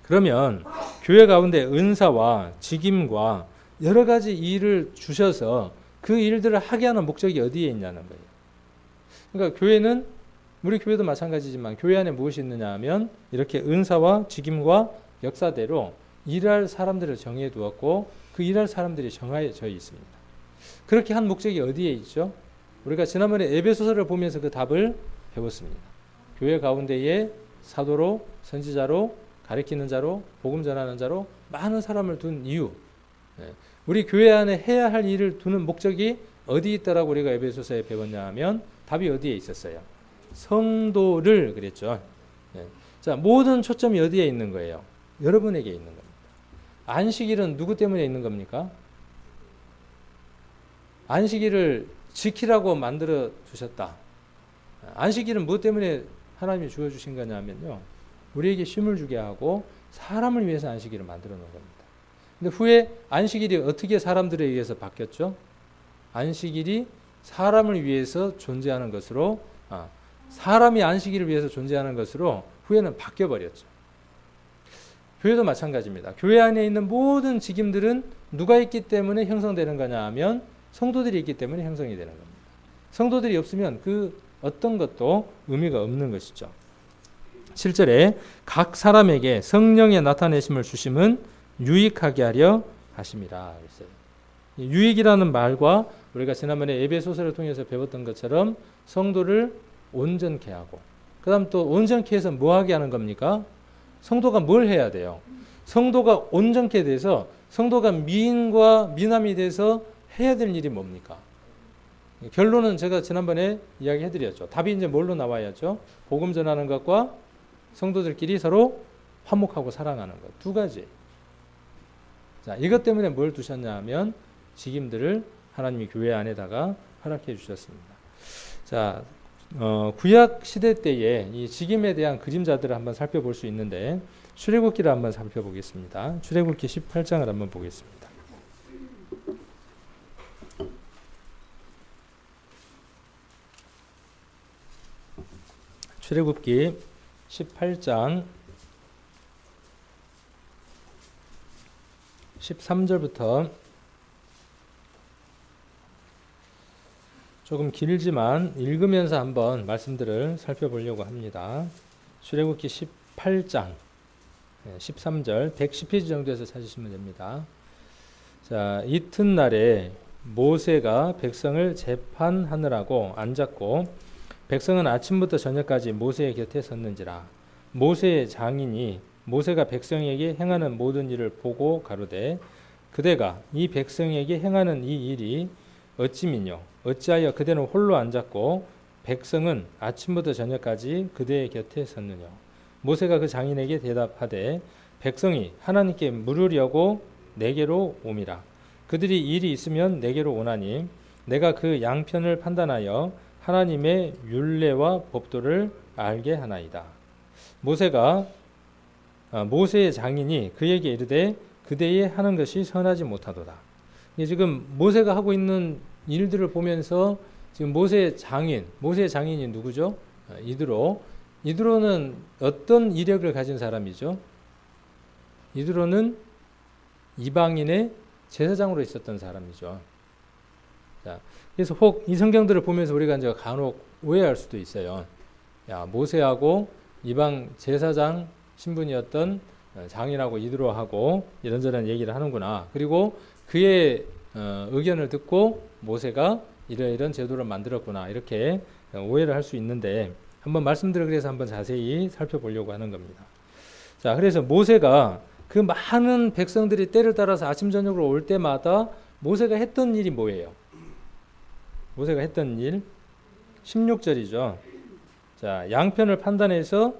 그러면 교회 가운데 은사와 직임과 여러 가지 일을 주셔서 그 일들을 하게 하는 목적이 어디에 있냐는 거예요. 그러니까 교회는, 우리 교회도 마찬가지지만 교회 안에 무엇이 있느냐 하면 이렇게 은사와 직임과 역사대로 일할 사람들을 정해 두었고 그 일할 사람들이 정해져 있습니다. 그렇게 한 목적이 어디에 있죠? 우리가 지난번에 에베소서를 보면서 그 답을 배웠습니다. 교회 가운데에 사도로, 선지자로, 가르치는 자로, 복음 전하는 자로 많은 사람을 둔 이유, 우리 교회 안에 해야 할 일을 두는 목적이 어디 있다라고 우리가 에베소서에 배웠냐 하면 답이 어디에 있었어요? 성도를 그랬죠. 자, 모든 초점이 어디에 있는 거예요? 여러분에게 있는 겁니다. 안식일은 누구 때문에 있는 겁니까? 안식일을 지키라고 만들어 두셨다. 안식일은 무엇 때문에 하나님이 주어주신 거냐면요, 우리에게 쉼을 주게 하고 사람을 위해서 안식일을 만들어 놓은 겁니다. 근데 후에 안식일이 어떻게 사람들에 의해서 바뀌었죠? 안식일이 사람을 위해서 존재하는 것으로, 사람이 안식일을 위해서 존재하는 것으로 후에는 바뀌어 버렸죠. 교회도 마찬가지입니다. 교회 안에 있는 모든 직임들은 누가 있기 때문에 형성되는 거냐 하면 성도들이 있기 때문에 형성이 되는 겁니다. 성도들이 없으면 그 어떤 것도 의미가 없는 것이죠. 7절에 각 사람에게 성령의 나타내심을 주심은 유익하게 하려 하심이라 했어요. 유익이라는 말과 우리가 지난번에 에베소서를 통해서 배웠던 것처럼 성도를 온전케 하고, 그 다음 또 온전케 해서 뭐하게 하는 겁니까? 성도가 뭘 해야 돼요? 성도가 온전케 돼서 성도가 미인과 미남이 돼서 해야 될 일이 뭡니까? 결론은 제가 지난번에 이야기해드렸죠. 답이 이제 뭘로 나와야죠? 복음 전하는 것과 성도들끼리 서로 화목하고 사랑하는 것, 두 가지. 자, 이것 때문에 뭘 두셨냐 하면 직임들을 하나님이 교회 안에다가 허락해 주셨습니다. 자, 구약 시대 때의 이 직임에 대한 그림자들을 한번 살펴볼 수 있는데, 출애굽기를 한번 살펴보겠습니다. 출애굽기 18장을 한번 보겠습니다. 출애굽기 18장 13절부터 조금 길지만 읽으면서 한번 말씀들을 살펴보려고 합니다. 출애굽기 18장 13절 110페이지 정도에서 찾으시면 됩니다. 자, 이튿날에 모세가 백성을 재판하느라고 앉았고 백성은 아침부터 저녁까지 모세의 곁에 섰는지라. 모세의 장인이 모세가 백성에게 행하는 모든 일을 보고 가로되 그대가 이 백성에게 행하는 이 일이 어찌미뇨? 어찌하여 그대는 홀로 앉았고 백성은 아침부터 저녁까지 그대의 곁에 섰느냐? 모세가 그 장인에게 대답하되 백성이 하나님께 물으려고 내게로 옴이라. 그들이 일이 있으면 내게로 오나니 내가 그 양편을 판단하여 하나님의 율례와 법도를 알게 하나이다. 모세의 장인이 그에게 이르되 그대의 하는 것이 선하지 못하도다. 지금 모세가 하고 있는 일들을 보면서 지금 모세의 장인이 누구죠? 이드로는 어떤 이력을 가진 사람이죠? 이드로는 이방인의 제사장으로 있었던 사람이죠. 자, 그래서 혹 이 성경들을 보면서 우리가 이제 간혹 오해할 수도 있어요. 야, 모세하고 이방 제사장 신분이었던 장인하고 이드로하고 이런저런 얘기를 하는구나. 그리고 그의 의견을 듣고 모세가 이런 제도를 만들었구나. 이렇게 오해를 할 수 있는데 한번 말씀드려 그래서 한번 자세히 살펴보려고 하는 겁니다. 자, 그래서 모세가 그 많은 백성들이 때를 따라서 아침 저녁으로 올 때마다 모세가 했던 일이 뭐예요? 모세가 했던 일 16절이죠. 자, 양편을 판단해서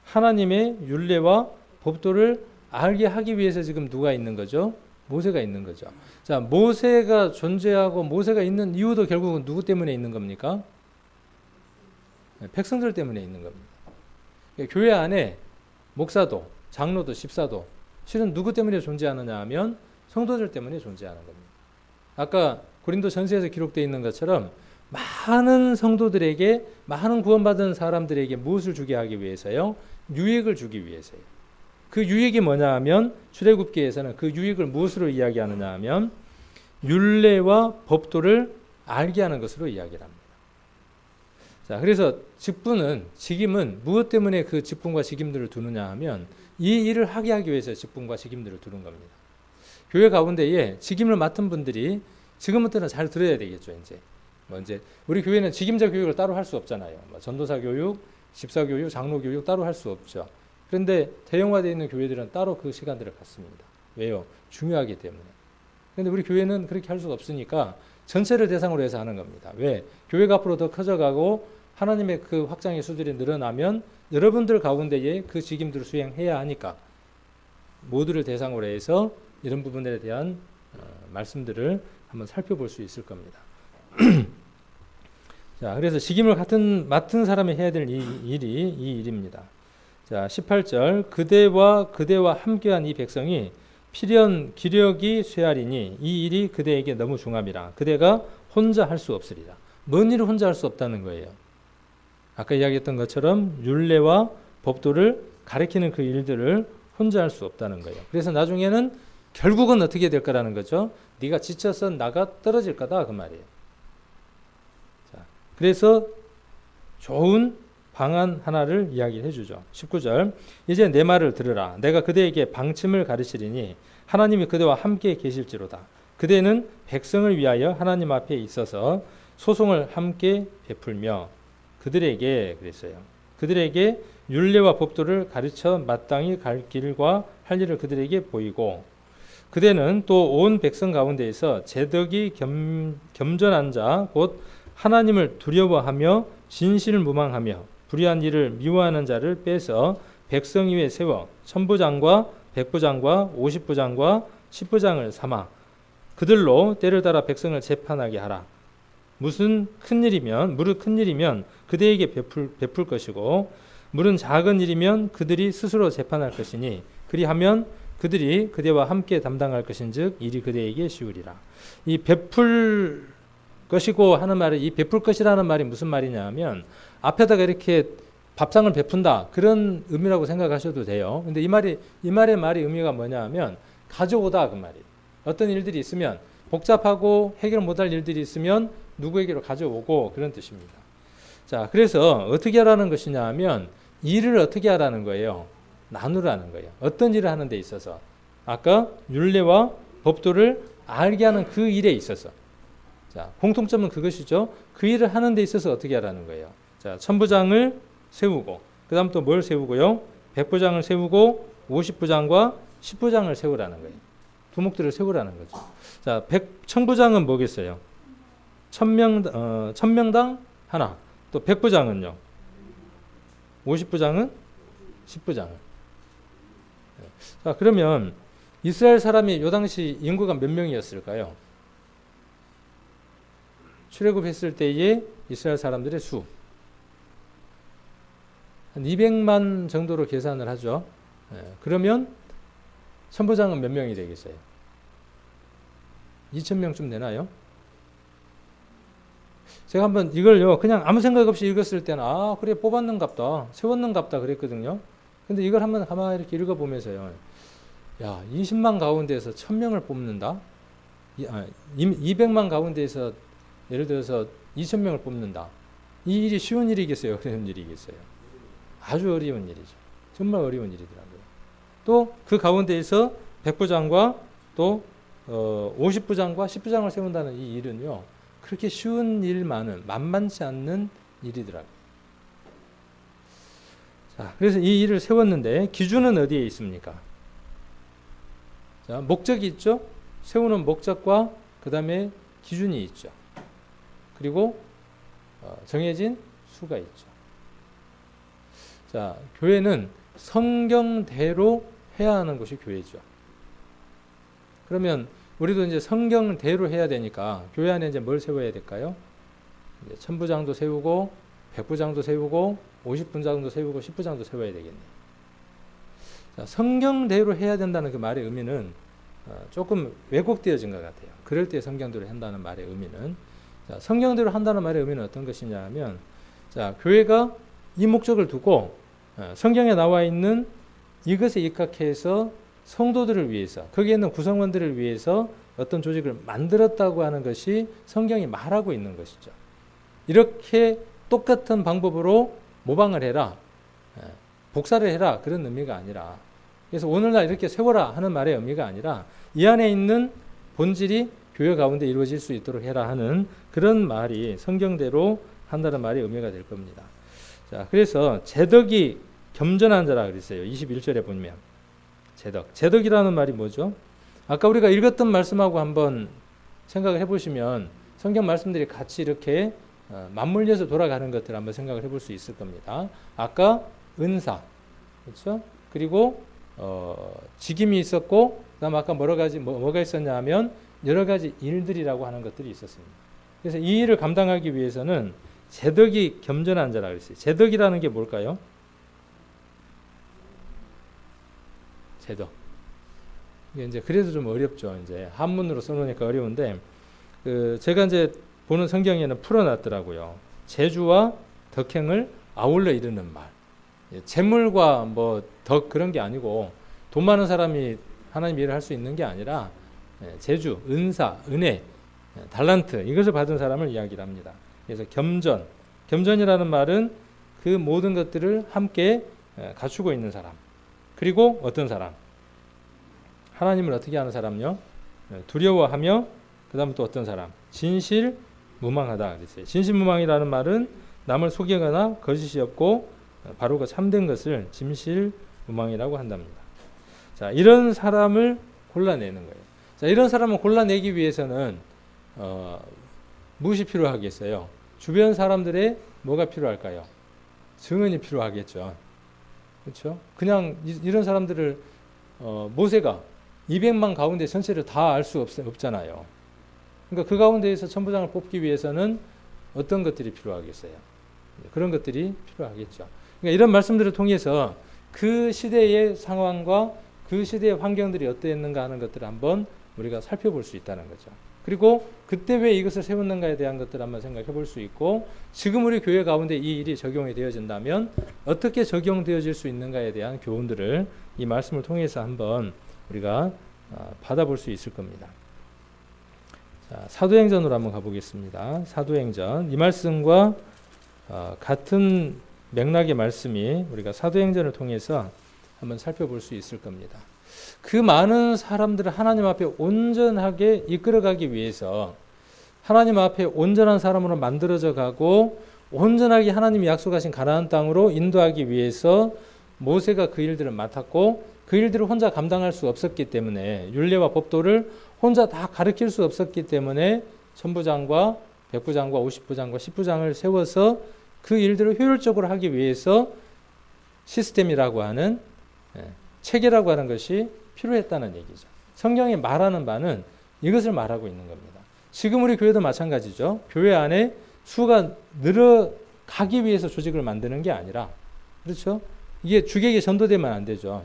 하나님의 율례와 법도를 알게 하기 위해서 지금 누가 있는 거죠? 모세가 있는 거죠. 자, 모세가 존재하고 모세가 있는 이유도 결국은 누구 때문에 있는 겁니까? 백성들 때문에 있는 겁니다. 교회 안에 목사도, 장로도, 집사도 실은 누구 때문에 존재하느냐 하면 성도들 때문에 존재하는 겁니다. 아까 고린도 전서에서 기록되어 있는 것처럼 많은 성도들에게, 많은 구원받은 사람들에게 무엇을 주게 하기 위해서요? 유익을 주기 위해서요. 그 유익이 뭐냐 하면 출애굽기에서는 그 유익을 무엇으로 이야기하느냐 하면 율례와 법도를 알게 하는 것으로 이야기를 합니다. 자, 그래서 직임은 무엇 때문에 그 직분과 직임들을 두느냐 하면 이 일을 하게 하기 위해서 직분과 직임들을 두는 겁니다. 교회 가운데에 직임을 맡은 분들이 지금부터는 잘 들어야 되겠죠. 이제 우리 교회는 직임자 교육을 따로 할 수 없잖아요. 전도사 교육, 집사 교육, 장로 교육 따로 할 수 없죠. 그런데 대형화되어 있는 교회들은 따로 그 시간들을 갖습니다. 왜요? 중요하기 때문에. 그런데 우리 교회는 그렇게 할 수가 없으니까 전체를 대상으로 해서 하는 겁니다. 왜? 교회가 앞으로 더 커져가고 하나님의 그 확장의 수준이 늘어나면 여러분들 가운데에 그 직임들을 수행해야 하니까 모두를 대상으로 해서 이런 부분에 대한 말씀들을 한번 살펴볼 수 있을 겁니다. 자, 그래서 직임을 맡은 사람이 해야 될 이 일입니다. 자, 18절 그대와 함께한 이 백성이 필연 기력이 쇠하리니 이 일이 그대에게 너무 중함이라. 그대가 혼자 할 수 없으리라. 뭔 일을 혼자 할 수 없다는 거예요. 아까 이야기했던 것처럼 율례와 법도를 가리키는 그 일들을 혼자 할 수 없다는 거예요. 그래서 나중에는 결국은 어떻게 될 거라는 거죠. 네가 지쳐서 나가 떨어질 거다 그 말이에요. 자, 그래서 좋은 방안 하나를 이야기해 주죠. 19절 이제 내 말을 들으라. 내가 그대에게 방침을 가르치리니 하나님이 그대와 함께 계실지로다. 그대는 백성을 위하여 하나님 앞에 있어서 소송을 함께 베풀며 그들에게 그랬어요. 그들에게 율례와 법도를 가르쳐 마땅히 갈 길과 할 일을 그들에게 보이고 그대는 또 온 백성 가운데에서 제덕이 겸전한 자 곧 하나님을 두려워하며 진실무망하며 불의한 일을 미워하는 자를 빼서 백성 위에 세워 천부장과 백부장과 50부장과 10부장을 삼아 그들로 때를 따라 백성을 재판하게 하라. 물은 큰 일이면 그대에게 베풀 것이고 물은 작은 일이면 그들이 스스로 재판할 것이니 그리하면 그들이 그대와 함께 담당할 것인즉 일이 그대에게 쉬우리라. 이 베풀 것이고 하는 말은 이 베풀 것이라는 말이 무슨 말이냐 하면 앞에다가 이렇게 밥상을 베푼다 그런 의미라고 생각하셔도 돼요. 근데 이 말의 의미가 뭐냐 하면 가져오다 그 말이에요. 어떤 일들이 있으면 복잡하고 해결 못할 일들이 있으면 누구에게로 가져오고 그런 뜻입니다. 자, 그래서 어떻게 하라는 것이냐 하면 일을 어떻게 하라는 거예요. 나누라는 거예요. 어떤 일을 하는 데 있어서 아까 율례와 법도를 알게 하는 그 일에 있어서 자, 공통점은 그것이죠. 그 일을 하는 데 있어서 어떻게 하라는 거예요. 자, 천부장을 세우고 그 다음 또 뭘 세우고요. 백부장을 세우고 50부장과 10부장을 세우라는 거예요. 두목들을 세우라는 거죠. 자, 천부장은 뭐겠어요? 1000명당 하나. 또 백부장은요. 50부장은 10부장을. 자, 그러면 이스라엘 사람이 요 당시 인구가 몇 명이었을까요? 출애굽했을 때의 이스라엘 사람들의 수. 한 200만 정도로 계산을 하죠. 그러면 천부장은 몇 명이 되겠어요? 2000명쯤 되나요? 제가 한번 이걸요 그냥 아무 생각 없이 읽었을 때는 아 그래 뽑았는갑다 세웠는갑다 그랬거든요. 근데 이걸 한번 가만히 이렇게 읽어보면서요, 야 20만 가운데에서 1000명을 뽑는다, 200만 가운데에서 예를 들어서 2000명을 뽑는다. 이 일이 쉬운 일이겠어요? 어려운 일이겠어요? 아주 어려운 일이죠. 정말 어려운 일이더라고요. 또 그 가운데에서 백부장과 또 50부장과 10부장을 세운다는 이 일은요 그렇게 쉬운 일만은 만만치 않는 일이더라고요. 자, 그래서 이 일을 세웠는데 기준은 어디에 있습니까? 자, 목적이 있죠. 세우는 목적과 그 다음에 기준이 있죠. 그리고 정해진 수가 있죠. 자, 교회는 성경대로 해야 하는 것이 교회죠. 그러면 우리도 이제 성경대로 해야 되니까 교회 안에 이제 뭘 세워야 될까요? 이제 천부장도 세우고 백부장도 세우고 50부장도 세우고 10부장도 세워야 되겠네요. 자, 성경대로 해야 된다는 그 말의 의미는 조금 왜곡되어진 것 같아요. 그럴 때 성경대로 한다는 말의 의미는 자, 성경대로 한다는 말의 의미는 어떤 것이냐 하면, 자, 교회가 이 목적을 두고 성경에 나와 있는 이것에 입각해서 성도들을 위해서, 거기에 있는 구성원들을 위해서 어떤 조직을 만들었다고 하는 것이 성경이 말하고 있는 것이죠. 이렇게 똑같은 방법으로 모방을 해라, 복사를 해라, 그런 의미가 아니라, 그래서 오늘날 이렇게 세워라 하는 말의 의미가 아니라 이 안에 있는 본질이 교회 가운데 이루어질 수 있도록 해라 하는 그런 말이 성경대로 한다는 말이 의미가 될 겁니다. 자, 그래서 제덕이 겸전한 자라 그랬어요. 21절에 보면 제덕이라는 말이 뭐죠? 아까 우리가 읽었던 말씀하고 한번 생각을 해보시면 성경 말씀들이 같이 이렇게 맞물려서 돌아가는 것들을 한번 생각을 해볼 수 있을 겁니다. 아까 은사, 그렇죠? 그리고 직임이 있었고, 그다음 아까 뭐가 있었냐 하면 여러 가지 일들이라고 하는 것들이 있었습니다. 그래서 이 일을 감당하기 위해서는 제덕이 겸전한 자라 그랬어요. 제덕이라는 게 뭘까요? 제덕. 이게 이제 그래도 좀 어렵죠. 이제 한문으로 써놓으니까 어려운데, 제가 이제 보는 성경에는 풀어놨더라고요. 재주와 덕행을 아울러 이루는 말. 재물과 뭐 덕 그런 게 아니고 돈 많은 사람이 하나님 일을 할 수 있는 게 아니라 재주, 은사, 은혜, 달란트 이것을 받은 사람을 이야기를 합니다. 그래서 겸전이라는 말은 그 모든 것들을 함께 갖추고 있는 사람. 그리고 어떤 사람? 하나님을 어떻게 하는 사람요? 두려워하며, 그 다음 또 어떤 사람? 진실무망하다 그랬어요. 진실무망이라는 말은 남을 속이거나 거짓이 없고 바로가 참된 것을 진실무망이라고 한답니다. 자, 이런 사람을 골라내는 거예요. 자, 이런 사람을 골라내기 위해서는 무엇이 필요하겠어요? 주변 사람들의 뭐가 필요할까요? 증언이 필요하겠죠. 그렇죠? 그냥 이런 사람들을 모세가 200만 가운데 전체를 다 알 수 없잖아요. 그러니까 그 가운데에서 천부장을 뽑기 위해서는 어떤 것들이 필요하겠어요? 그런 것들이 필요하겠죠. 그러니까 이런 말씀들을 통해서 그 시대의 상황과 그 시대의 환경들이 어땠는가 하는 것들을 한번 우리가 살펴볼 수 있다는 거죠. 그리고 그때 왜 이것을 세웠는가에 대한 것들을 한번 생각해 볼 수 있고, 지금 우리 교회 가운데 이 일이 적용이 되어진다면 어떻게 적용되어질 수 있는가에 대한 교훈들을 이 말씀을 통해서 한번 우리가 받아볼 수 있을 겁니다. 자, 사도행전으로 한번 가보겠습니다. 사도행전, 이 말씀과 같은 맥락의 말씀이 우리가 사도행전을 통해서 한번 살펴볼 수 있을 겁니다. 그 많은 사람들을 하나님 앞에 온전하게 이끌어가기 위해서, 하나님 앞에 온전한 사람으로 만들어져 가고 온전하게 하나님이 약속하신 가나안 땅으로 인도하기 위해서 모세가 그 일들을 맡았고, 그 일들을 혼자 감당할 수 없었기 때문에, 율례와 법도를 혼자 다 가르칠 수 없었기 때문에 천부장과 백부장과 50부장과 10부장을 세워서 그 일들을 효율적으로 하기 위해서 시스템이라고 하는, 체계라고 하는 것이 필요했다는 얘기죠. 성경이 말하는 바는 이것을 말하고 있는 겁니다. 지금 우리 교회도 마찬가지죠. 교회 안에 수가 늘어가기 위해서 조직을 만드는 게 아니라, 그렇죠? 이게 주객이 전도되면 안 되죠.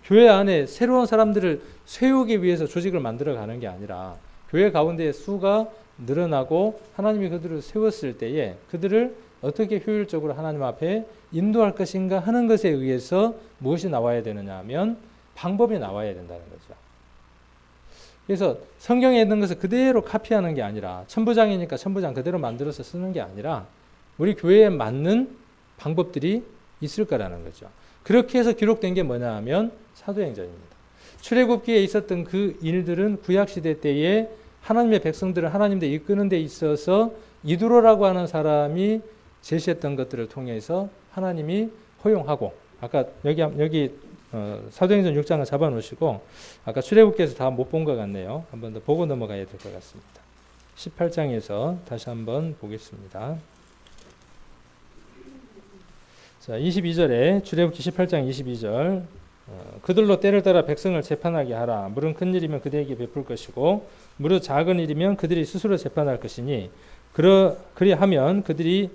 교회 안에 새로운 사람들을 세우기 위해서 조직을 만들어가는 게 아니라, 교회 가운데 수가 늘어나고 하나님이 그들을 세웠을 때에 그들을 어떻게 효율적으로 하나님 앞에 인도할 것인가 하는 것에 의해서 무엇이 나와야 되느냐 하면 방법이 나와야 된다는 거죠. 그래서 성경에 있는 것을 그대로 카피하는 게 아니라, 천부장이니까 천부장 그대로 만들어서 쓰는 게 아니라 우리 교회에 맞는 방법들이 있을 거라는 거죠. 그렇게 해서 기록된 게 뭐냐 하면 사도행전입니다. 출애굽기에 있었던 그 일들은 구약시대 때에 하나님의 백성들을 하나님께 이끄는 데 있어서 이두로라고 하는 사람이 제시했던 것들을 통해서 하나님이 허용하고, 아까 여기 사도행전 6장을 잡아놓으시고, 아까 출애굽기에서 다 못 본 것 같네요. 한 번 더 보고 넘어가야 될 것 같습니다. 18장에서 다시 한번 보겠습니다. 자, 22절에 출애굽기 18장 22절, 그들로 때를 따라 백성을 재판하게 하라. 물은 큰 일이면 그대에게 베풀 것이고 무릇 작은 일이면 그들이 스스로 재판할 것이니 그리하면 그들이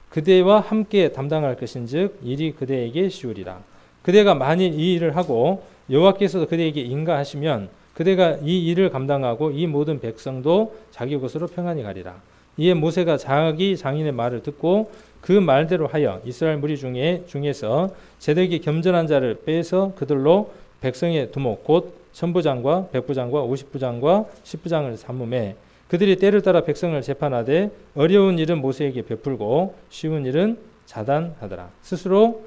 그대와 함께 담당할 것인즉 일이 그대에게 쉬우리라. 그대가 만일 이 일을 하고 여호와께서도 그대에게 인가하시면 그대가 이 일을 감당하고 이 모든 백성도 자기 곳으로 평안히 가리라. 이에 모세가 자기 장인의 말을 듣고 그 말대로 하여 이스라엘 무리 중에서 제대기 겸전한 자를 빼서 그들로 백성의 두목 곧 천부장과 백부장과 50부장과 10부장을 삼음해 그들이 때를 따라 백성을 재판하되 어려운 일은 모세에게 베풀고 쉬운 일은 자단하더라. 스스로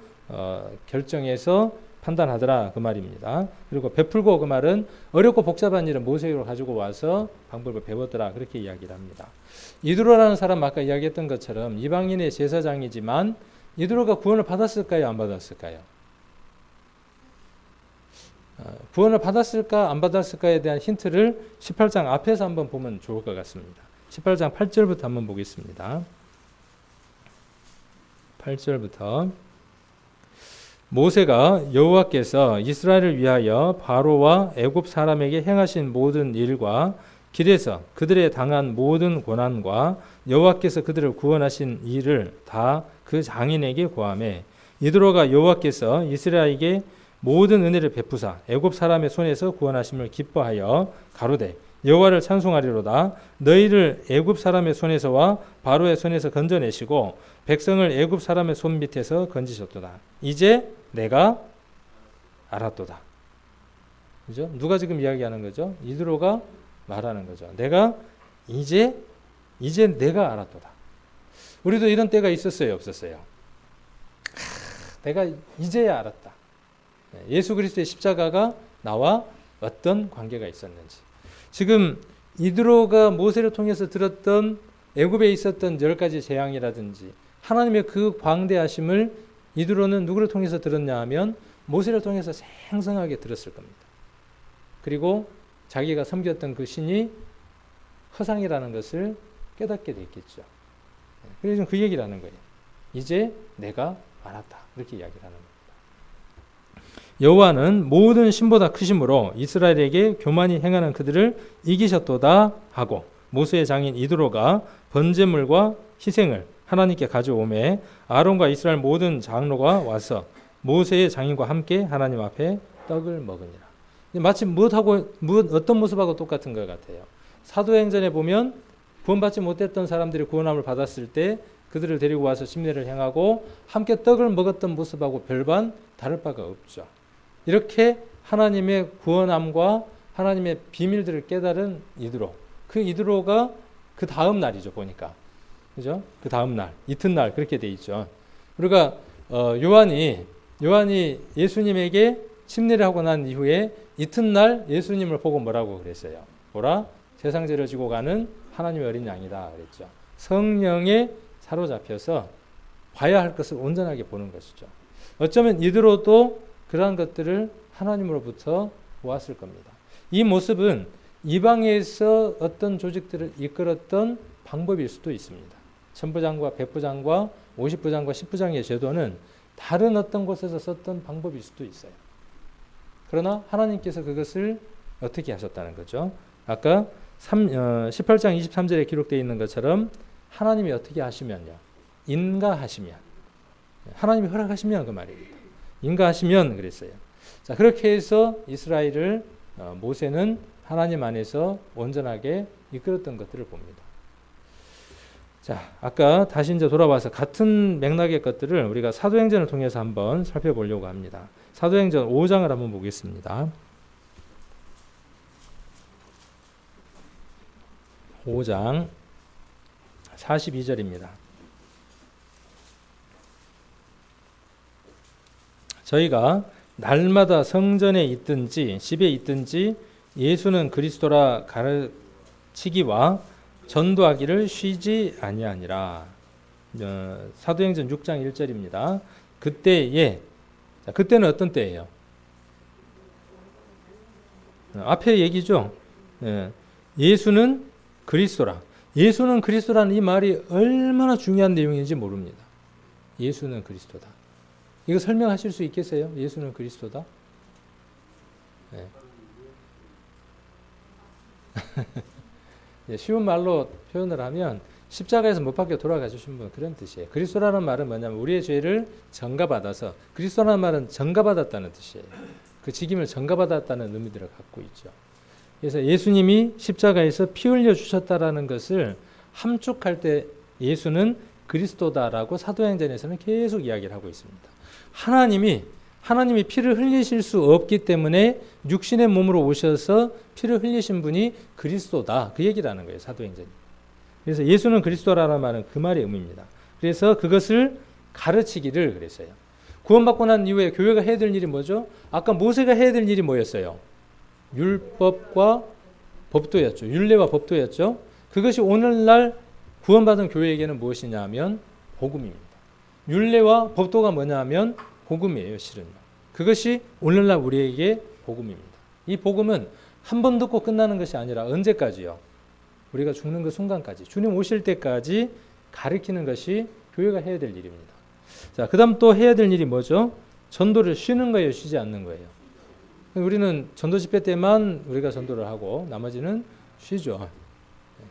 결정해서 판단하더라 그 말입니다. 그리고 베풀고 그 말은 어렵고 복잡한 일은 모세로 가지고 와서 방법을 배웠더라 그렇게 이야기를 합니다. 이드로라는 사람 아까 이야기했던 것처럼 이방인의 제사장이지만 이드로가 구원을 받았을까요? 안 받았을까요? 구원을 받았을까 안 받았을까에 대한 힌트를 18장 앞에서 한번 보면 좋을 것 같습니다. 18장 8절부터 한번 보겠습니다. 8절부터 모세가 여호와께서 이스라엘을 위하여 바로와 애굽 사람에게 행하신 모든 일과 길에서 그들의 당한 모든 고난과 여호와께서 그들을 구원하신 일을 다 그 장인에게 고하매 이드로가 여호와께서 이스라엘에게 모든 은혜를 베푸사 애굽 사람의 손에서 구원하심을 기뻐하여 가로되 여호와를 찬송하리로다. 너희를 애굽 사람의 손에서와 바로의 손에서 건져내시고 백성을 애굽 사람의 손 밑에서 건지셨도다. 이제 내가 알았도다. 그죠? 누가 지금 이야기하는 거죠? 이드로가 말하는 거죠. 내가 이제 내가 알았도다. 우리도 이런 때가 있었어요, 없었어요? 내가 이제야 알았다. 예수 그리스도의 십자가가 나와 어떤 관계가 있었는지. 지금 이드로가 모세를 통해서 들었던 애굽에 있었던 10가지 재앙이라든지 하나님의 그 광대하심을 이드로는 누구를 통해서 들었냐 하면 모세를 통해서 생생하게 들었을 겁니다. 그리고 자기가 섬겼던 그 신이 허상이라는 것을 깨닫게 됐겠죠. 그래서 그 얘기를 하는 거예요. 이제 내가 알았다. 이렇게 이야기를 하는 겁니다. 여호와는 모든 신보다 크심으로 이스라엘에게 교만히 행하는 그들을 이기셨도다 하고 모세의 장인 이드로가 번제물과 희생을 하나님께 가져오매 아론과 이스라엘 모든 장로가 와서 모세의 장인과 함께 하나님 앞에 떡을 먹으니라. 마치 어떤 모습하고 똑같은 것 같아요. 사도행전에 보면 구원받지 못했던 사람들이 구원함을 받았을 때 그들을 데리고 와서 침례를 행하고 함께 떡을 먹었던 모습하고 별반 다를 바가 없죠. 이렇게 하나님의 구원함과 하나님의 비밀들을 깨달은 이드로. 그 이드로가 그 다음 날이죠, 보니까. 그죠? 그 다음 날, 이튿날 그렇게 돼 있죠. 그러니까 요한이 예수님에게 침례를 하고 난 이후에 이튿날 예수님을 보고 뭐라고 그랬어요? 보라, 세상 죄를 지고 가는 하나님의 어린 양이다 그랬죠. 성령에 사로잡혀서 봐야 할 것을 온전하게 보는 것이죠. 어쩌면 이드로도 그러한 것들을 하나님으로부터 보았을 겁니다. 이 모습은 이방에서 어떤 조직들을 이끌었던 방법일 수도 있습니다. 천부장과 백부장과 50부장과 10부장의 제도는 다른 어떤 곳에서 썼던 방법일 수도 있어요. 그러나 하나님께서 그것을 어떻게 하셨다는 거죠? 아까 18장 23절에 기록되어 있는 것처럼 하나님이 어떻게 하시면요. 인가하시면. 하나님이 허락하시면 그 말입니다. 인가하시면 그랬어요. 자, 그렇게 해서 이스라엘을 모세는 하나님 안에서 온전하게 이끌었던 것들을 봅니다. 자, 아까 다시 이제 돌아와서 같은 맥락의 것들을 우리가 사도행전을 통해서 한번 살펴보려고 합니다. 사도행전 5장을 한번 보겠습니다. 5장 42절입니다. 저희가 날마다 성전에 있든지 집에 있든지 예수는 그리스도라 가르치기와 전도하기를 쉬지 아니하니라. 사도행전 6장 1절입니다. 그때는 어떤 때예요? 앞에 얘기죠. 예수는 그리스도라. 예수는 그리스도라는 이 말이 얼마나 중요한 내용인지 모릅니다. 예수는 그리스도다. 이거 설명하실 수 있겠어요? 예수는 그리스도다? 네. 쉬운 말로 표현을 하면 십자가에서 못 박혀 돌아가 주신 분 그런 뜻이에요. 그리스도라는 말은 뭐냐면 우리의 죄를 전가받아서 그리스도라는 말은 전가받았다는 뜻이에요. 그 직임을 전가받았다는 의미들을 갖고 있죠. 그래서 예수님이 십자가에서 피 흘려 주셨다라는 것을 함축할 때 예수는 그리스도다라고 사도행전에서는 계속 이야기를 하고 있습니다. 하나님이 피를 흘리실 수 없기 때문에 육신의 몸으로 오셔서 피를 흘리신 분이 그리스도다. 그 얘기를 하는 거예요. 사도행전이. 그래서 예수는 그리스도라는 말은 그 말의 의미입니다. 그래서 그것을 가르치기를 그랬어요. 구원받고 난 이후에 교회가 해야 될 일이 뭐죠? 아까 모세가 해야 될 일이 뭐였어요? 율법과 법도였죠. 율례와 법도였죠. 그것이 오늘날 구원받은 교회에게는 무엇이냐면 복음입니다. 율례와 법도가 뭐냐면 복음이에요. 실은요. 그것이 오늘날 우리에게 복음입니다. 이 복음은 한 번 듣고 끝나는 것이 아니라 언제까지요? 우리가 죽는 그 순간까지, 주님 오실 때까지 가르치는 것이 교회가 해야 될 일입니다. 자, 그 다음 또 해야 될 일이 뭐죠? 전도를 쉬는 거예요? 쉬지 않는 거예요? 우리는 전도 집회 때만 우리가 전도를 하고 나머지는 쉬죠.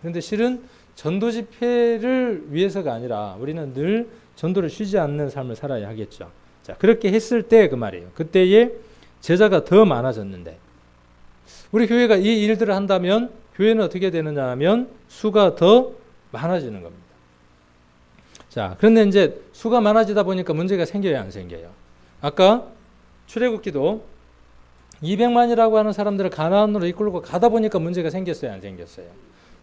그런데 실은 전도 집회를 위해서가 아니라 우리는 늘 전도를 쉬지 않는 삶을 살아야 하겠죠. 자, 그렇게 했을 때 그 말이에요. 그때에 제자가 더 많아졌는데 우리 교회가 이 일들을 한다면 교회는 어떻게 되느냐 하면 수가 더 많아지는 겁니다. 자, 그런데 이제 수가 많아지다 보니까 문제가 생겨야 안 생겨요? 아까 출애굽기도 200만이라고 하는 사람들을 가나안으로 이끌고 가다 보니까 문제가 생겼어요, 안 생겼어요?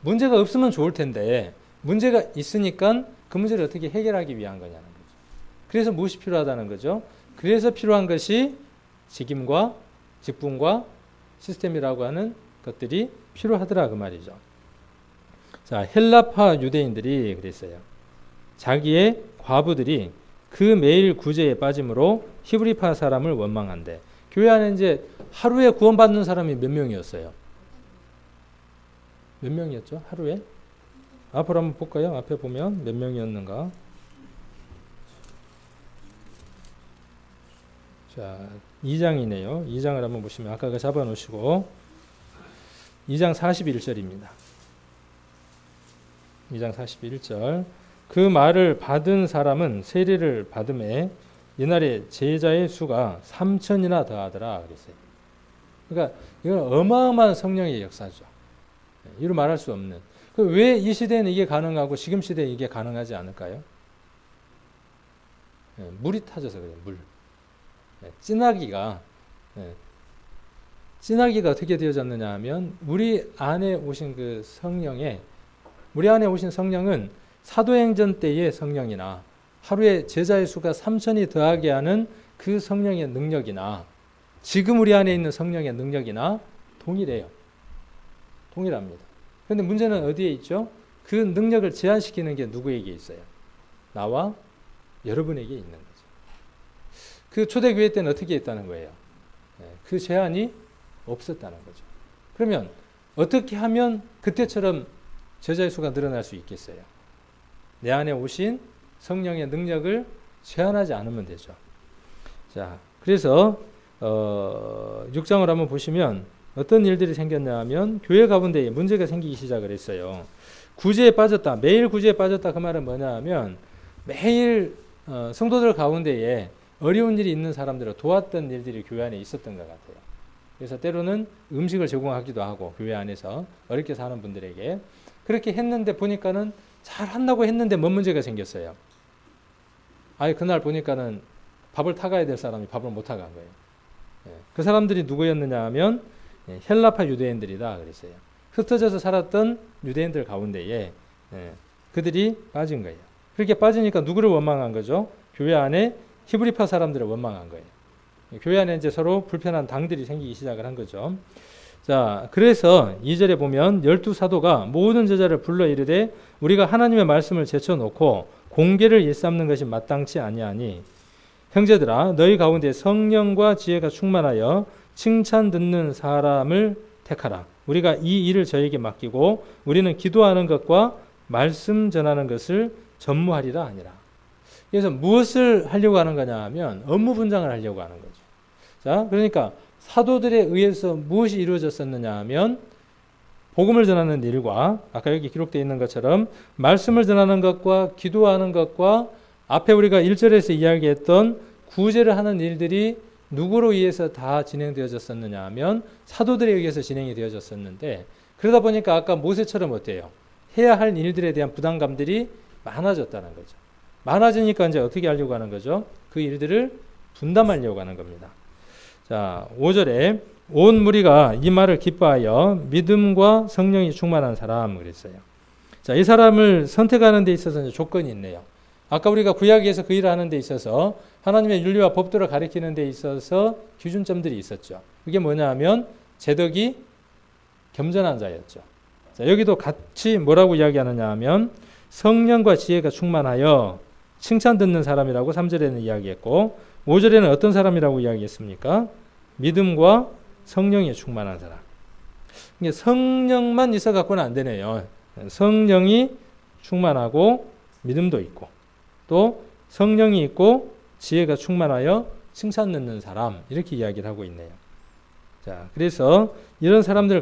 문제가 없으면 좋을 텐데 문제가 있으니까 그 문제를 어떻게 해결하기 위한 거냐는 거죠. 그래서 무엇이 필요하다는 거죠? 그래서 필요한 것이 직임과 직분과 시스템이라고 하는 것들이 필요하더라 그 말이죠. 자, 헬라파 유대인들이 그랬어요. 자기의 과부들이 그 매일 구제에 빠짐으로 히브리파 사람을 원망한대. 교회 안에 이제 하루에 구원받는 사람이 몇 명이었어요? 몇 명이었죠? 하루에? 앞으로 한번 볼까요? 앞에 보면 몇 명이었는가? 자, 2장이네요. 2장을 한번 보시면 아까 그 잡아 놓으시고 2장 41절입니다. 2장 41절. 그 말을 받은 사람은 세례를 받음에 이날에 제자의 수가 3,000이나 더하더라 그랬어요. 그러니까 이건 어마어마한 성령의 역사죠. 이루 말할 수 없는. 왜 이 시대에는 이게 가능하고 지금 시대에 이게 가능하지 않을까요? 물이 타져서 그래요. 물. 찐하기가 어떻게 되어졌느냐 하면 우리 안에 오신 그 성령의 우리 안에 오신 성령은 사도행전 때의 성령이나 하루에 제자의 수가 3,000이 더하게 하는 그 성령의 능력이나 지금 우리 안에 있는 성령의 능력이나 동일해요. 동일합니다. 그런데 문제는 어디에 있죠? 그 능력을 제한시키는 게 누구에게 있어요? 나와 여러분에게 있는 거죠. 그 초대교회 때는 어떻게 했다는 거예요? 그 제한이 없었다는 거죠. 그러면 어떻게 하면 그때처럼 제자의 수가 늘어날 수 있겠어요? 내 안에 오신 성령의 능력을 제한하지 않으면 되죠. 자, 그래서 6장을 한번 보시면 어떤 일들이 생겼냐 하면 교회 가운데 문제가 생기기 시작을 했어요. 구제에 빠졌다. 매일 구제에 빠졌다. 그 말은 뭐냐 하면 매일 성도들 가운데에 어려운 일이 있는 사람들을 도왔던 일들이 교회 안에 있었던 것 같아요. 그래서 때로는 음식을 제공하기도 하고 교회 안에서 어렵게 사는 분들에게 그렇게 했는데 보니까는 잘 한다고 했는데 뭔 문제가 생겼어요. 그날 보니까는 밥을 타가야 될 사람이 밥을 못 타간 거예요. 그 사람들이 누구였느냐 하면 헬라파 유대인들이다 그랬어요. 흩어져서 살았던 유대인들 가운데에 그들이 빠진 거예요. 그렇게 빠지니까 누구를 원망한 거죠? 교회 안에 히브리파 사람들을 원망한 거예요. 교회 안에 이제 서로 불편한 당들이 생기기 시작을 한 거죠. 자, 그래서 2절에 보면 12사도가 모든 제자를 불러 이르되 우리가 하나님의 말씀을 제쳐놓고 공개를 일삼는 것이 마땅치 아니하니 형제들아 너희 가운데 성령과 지혜가 충만하여 칭찬 듣는 사람을 택하라. 우리가 이 일을 저에게 맡기고 우리는 기도하는 것과 말씀 전하는 것을 전무하리라 하니라. 그래서 무엇을 하려고 하는 거냐 하면 업무 분장을 하려고 하는 거죠. 자, 그러니까 사도들에 의해서 무엇이 이루어졌었느냐 하면 복음을 전하는 일과 아까 여기 기록되어 있는 것처럼 말씀을 전하는 것과 기도하는 것과 앞에 우리가 1절에서 이야기했던 구제를 하는 일들이 누구로 의해서 다 진행되어졌었느냐 하면 사도들에 의해서 진행이 되어졌었는데, 그러다 보니까 아까 모세처럼 어때요? 해야 할 일들에 대한 부담감들이 많아졌다는 거죠. 많아지니까 이제 어떻게 하려고 하는 거죠? 그 일들을 분담하려고 하는 겁니다. 자, 5절에 온 무리가 이 말을 기뻐하여 믿음과 성령이 충만한 사람 그랬어요. 자, 이 사람을 선택하는 데 있어서 조건이 있네요. 아까 우리가 구약에서 그 일을 하는 데 있어서 하나님의 윤리와 법도를 가리키는 데 있어서 기준점들이 있었죠. 그게 뭐냐 하면 제덕이 겸손한 자였죠. 자, 여기도 같이 뭐라고 이야기하느냐 하면 성령과 지혜가 충만하여 칭찬 듣는 사람이라고 3절에는 이야기했고 5절에는 어떤 사람이라고 이야기했습니까? 믿음과 성령이 충만한 사람. 이게 성령만 있어 갖고는 안 되네요. 성령이 충만하고 믿음도 있고 또 성령이 있고 지혜가 충만하여 칭찬 듣는 사람, 이렇게 이야기를 하고 있네요. 자, 그래서 이런 사람들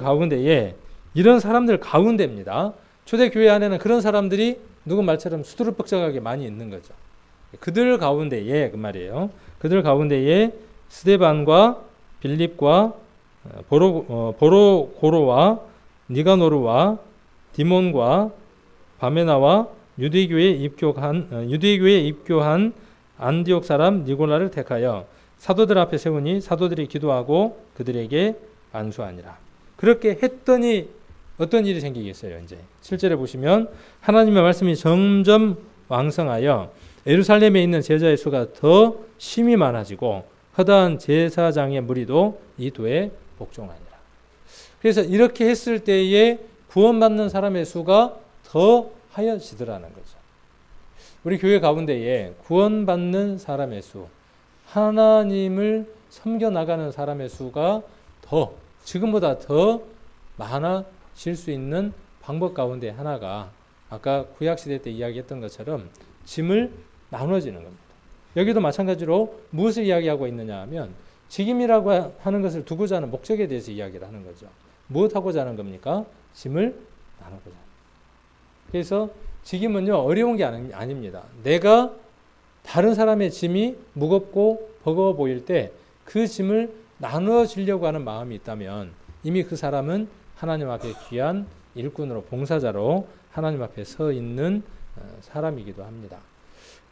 가운데입니다. 초대교회 안에는 그런 사람들이 누구 말처럼 수두룩벅적하게 많이 있는 거죠. 그들 가운데에 그 말이에요. 그들 가운데에 스데반과 빌립과 보로고로와 니가노르와 디몬과 바메나와 유대교에 입교한 안디옥 사람 니고라를 택하여 사도들 앞에 세우니 사도들이 기도하고 그들에게 안수하니라. 그렇게 했더니 어떤 일이 생기겠어요? 이제 7절에 보시면 하나님의 말씀이 점점 왕성하여 예루살렘에 있는 제자의 수가 더 심히 많아지고 허다한 제사장의 무리도 이 도에 복종하니라. 그래서 이렇게 했을 때에 구원받는 사람의 수가 더 하여지더라는 거죠. 우리 교회 가운데에 구원받는 사람의 수, 하나님을 섬겨나가는 사람의 수가 지금보다 더 많아질 수 있는 방법 가운데 하나가 아까 구약시대 때 이야기했던 것처럼 짐을 나눠지는 겁니다. 여기도 마찬가지로 무엇을 이야기하고 있느냐 하면 직임이라고 하는 것을 두고자 하는 목적에 대해서 이야기를 하는 거죠. 무엇하고자 하는 겁니까? 짐을 나누고자 합니다. 그래서 직임은요, 어려운 게 아닙니다. 내가 다른 사람의 짐이 무겁고 버거워 보일 때 그 짐을 나누어지려고 하는 마음이 있다면 이미 그 사람은 하나님 앞에 귀한 일꾼으로, 봉사자로 하나님 앞에 서 있는 사람이기도 합니다.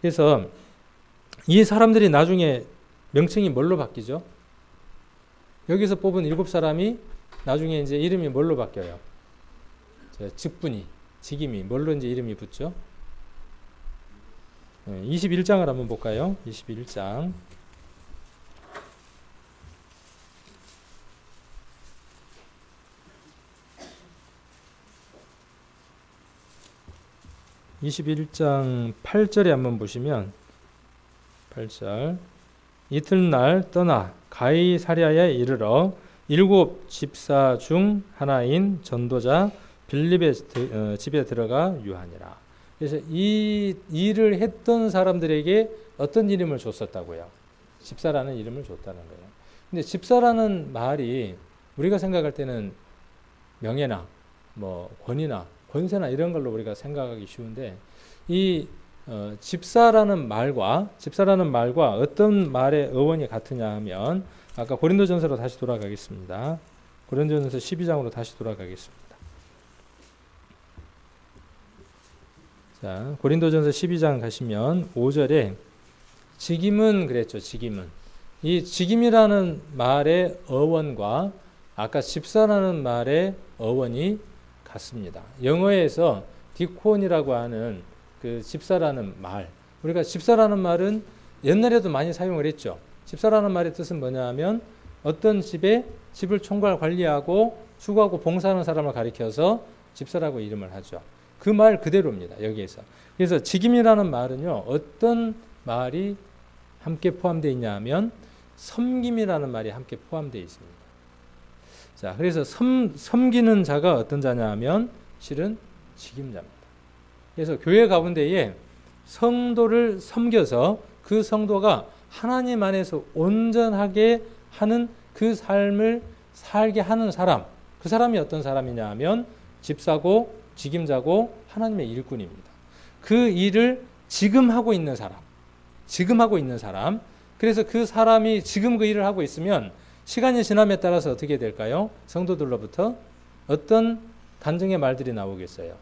그래서 이 사람들이 나중에 명칭이 뭘로 바뀌죠? 여기서 뽑은 7사람이 나중에 이제 이름이 뭘로 바뀌어요? 직임이 뭘로 이제 이름이 붙죠? 21장을 한번 볼까요? 21장. (21장) 8절에 한번 보시면 8절 이튿날 떠나 가이사랴에 이르러 7 집사 중 하나인 전도자 빌립의 집에 들어가 유하니라. 그래서 이 일을 했던 사람들에게 어떤 이름을 줬었다고요? 집사라는 이름을 줬다는 거예요. 근데 집사라는 말이 우리가 생각할 때는 명예나 뭐 권위나 권세나 이런 걸로 우리가 생각하기 쉬운데 이 집사라는 말과 어떤 말의 어원이 같으냐 하면 아까 고린도전서로 다시 돌아가겠습니다. 고린도전서 12장으로 다시 돌아가겠습니다. 자, 고린도전서 12장 가시면 5절에 직임은 그랬죠. 직임은. 이 직임이라는 말의 어원과 아까 집사라는 말의 어원이 같습니다. 영어에서 디콘이라고 하는 그 집사라는 말. 우리가 집사라는 말은 옛날에도 많이 사용을 했죠. 집사라는 말의 뜻은 뭐냐 하면 어떤 집을 총괄 관리하고 수고하고 봉사하는 사람을 가리켜서 집사라고 이름을 하죠. 그 말 그대로입니다. 여기에서. 그래서 직임이라는 말은요. 어떤 말이 함께 포함되어 있냐 하면 섬김이라는 말이 함께 포함되어 있습니다. 자, 그래서 섬기는 자가 어떤 자냐 하면 실은 직임자입니다. 그래서 교회 가운데에 성도를 섬겨서 그 성도가 하나님 안에서 온전하게 하는 그 삶을 살게 하는 사람, 그 사람이 어떤 사람이냐 하면 집사고 직임자고 하나님의 일꾼입니다. 그 일을 지금 하고 있는 사람, 그래서 그 사람이 지금 그 일을 하고 있으면 시간이 지남에 따라서 어떻게 될까요? 성도들로부터 어떤 간증의 말들이 나오겠어요.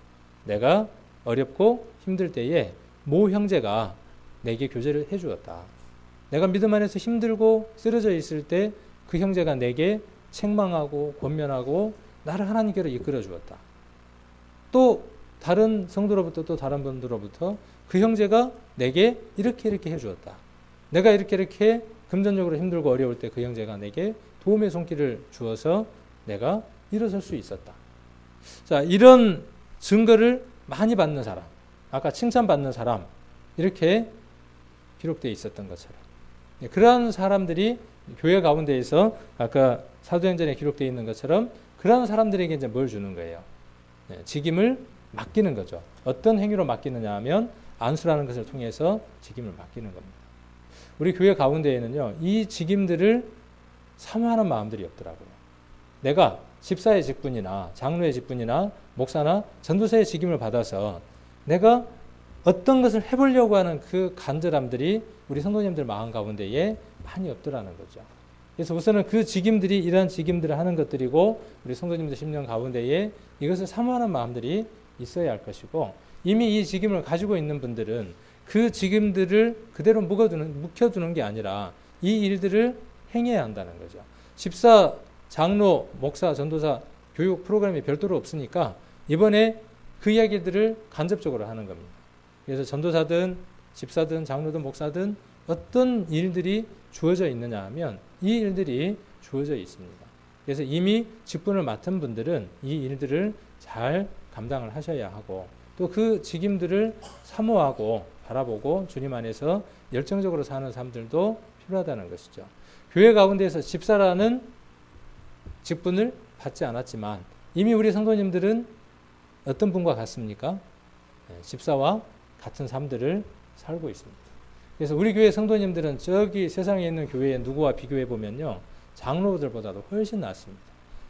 내가 어렵고 힘들 때에 모 형제가 내게 교제를 해주었다. 내가 믿음 안에서 힘들고 쓰러져 있을 때 그 형제가 내게 책망하고 권면하고 나를 하나님께로 이끌어 주었다. 또 다른 성도로부터 또 다른 분들로부터 그 형제가 내게 이렇게 해주었다. 내가 이렇게 금전적으로 힘들고 어려울 때 그 형제가 내게 도움의 손길을 주어서 내가 일어설 수 있었다. 자, 이런 증거를 많이 받는 사람, 아까 칭찬받는 사람, 이렇게 기록되어 있었던 것처럼. 그러한 사람들이 교회 가운데에서 아까 사도행전에 기록되어 있는 것처럼 그러한 사람들에게 이제 뭘 주는 거예요? 직임을 맡기는 거죠. 어떤 행위로 맡기느냐 하면 안수라는 것을 통해서 직임을 맡기는 겁니다. 우리 교회 가운데에는요, 이 직임들을 사모하는 마음들이 없더라고요. 내가 집사의 직분이나 장로의 직분이나 목사나 전도사의 직임을 받아서 내가 어떤 것을 해보려고 하는 그 간절함들이 우리 성도님들 마음 가운데에 많이 없더라는 거죠. 그래서 우선은 그 직임들이 이러한 직임들을 하는 것들이고 우리 성도님들 심령 가운데에 이것을 사모하는 마음들이 있어야 할 것이고, 이미 이 직임을 가지고 있는 분들은 그 직임들을 그대로 묵혀두는 게 아니라 이 일들을 행해야 한다는 거죠. 집사, 장로, 목사, 전도사 교육 프로그램이 별도로 없으니까 이번에 그 이야기들을 간접적으로 하는 겁니다. 그래서 전도사든 집사든 장로든 목사든 어떤 일들이 주어져 있느냐 하면 이 일들이 주어져 있습니다. 그래서 이미 직분을 맡은 분들은 이 일들을 잘 감당을 하셔야 하고, 또 그 직임들을 사모하고 바라보고 주님 안에서 열정적으로 사는 사람들도 필요하다는 것이죠. 교회 가운데에서 집사라는 직분을 받지 않았지만 이미 우리 성도님들은 어떤 분과 같습니까? 집사와 같은 삶들을 살고 있습니다. 그래서 우리 교회 성도님들은 저기 세상에 있는 교회에 누구와 비교해 보면요, 장로들보다도 훨씬 낫습니다.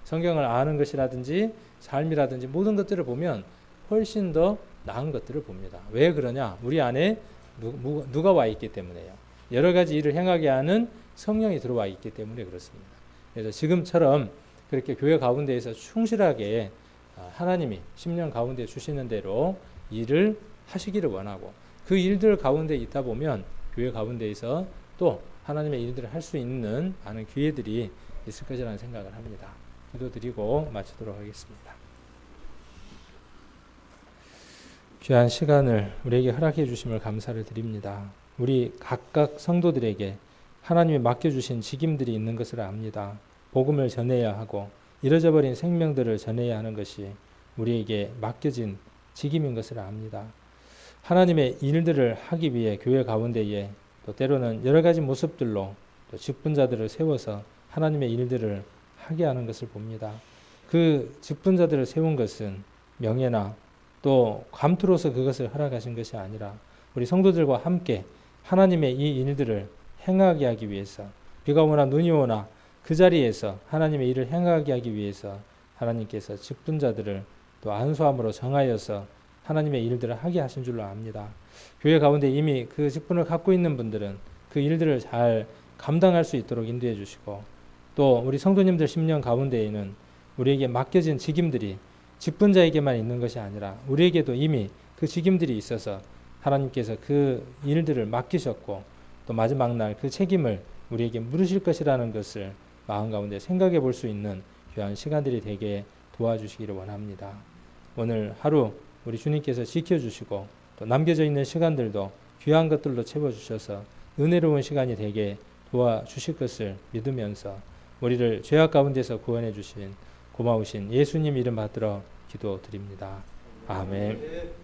성경을 아는 것이라든지 삶이라든지 모든 것들을 보면 훨씬 더 나은 것들을 봅니다. 왜 그러냐? 우리 안에 누가 와 있기 때문에요. 여러 가지 일을 행하게 하는 성령이 들어와 있기 때문에 그렇습니다. 그래서 지금처럼 그렇게 교회 가운데에서 충실하게 하나님이 심령 가운데 주시는 대로 일을 하시기를 원하고, 그 일들 가운데 있다 보면 교회 가운데에서 또 하나님의 일들을 할 수 있는 많은 기회들이 있을 것이라는 생각을 합니다. 기도드리고 마치도록 하겠습니다. 귀한 시간을 우리에게 허락해 주심을 감사를 드립니다. 우리 각각 성도들에게 하나님이 맡겨주신 직임들이 있는 것을 압니다. 복음을 전해야 하고 잃어져 버린 생명들을 전해야 하는 것이 우리에게 맡겨진 직임인 것을 압니다. 하나님의 일들을 하기 위해 교회 가운데에 또 때로는 여러 가지 모습들로 또 직분자들을 세워서 하나님의 일들을 하게 하는 것을 봅니다. 그 직분자들을 세운 것은 명예나 또 감투로서 그것을 허락하신 것이 아니라 우리 성도들과 함께 하나님의 이 일들을 행하게 하기 위해서, 비가 오나 눈이 오나 그 자리에서 하나님의 일을 행하게 하기 위해서 하나님께서 직분자들을 또 안수함으로 정하여서 하나님의 일들을 하게 하신 줄로 압니다. 교회 가운데 이미 그 직분을 갖고 있는 분들은 그 일들을 잘 감당할 수 있도록 인도해 주시고, 또 우리 성도님들 심령 가운데에는 우리에게 맡겨진 직임들이 직분자에게만 있는 것이 아니라 우리에게도 이미 그 직임들이 있어서 하나님께서 그 일들을 맡기셨고 또 마지막 날 그 책임을 우리에게 물으실 것이라는 것을 마음 가운데 생각해 볼 수 있는 귀한 시간들이 되게 도와주시기를 원합니다. 오늘 하루 우리 주님께서 지켜주시고 또 남겨져 있는 시간들도 귀한 것들로 채워주셔서 은혜로운 시간이 되게 도와주실 것을 믿으면서 우리를 죄악 가운데서 구원해 주신 고마우신 예수님 이름 받들어 기도드립니다. 아멘.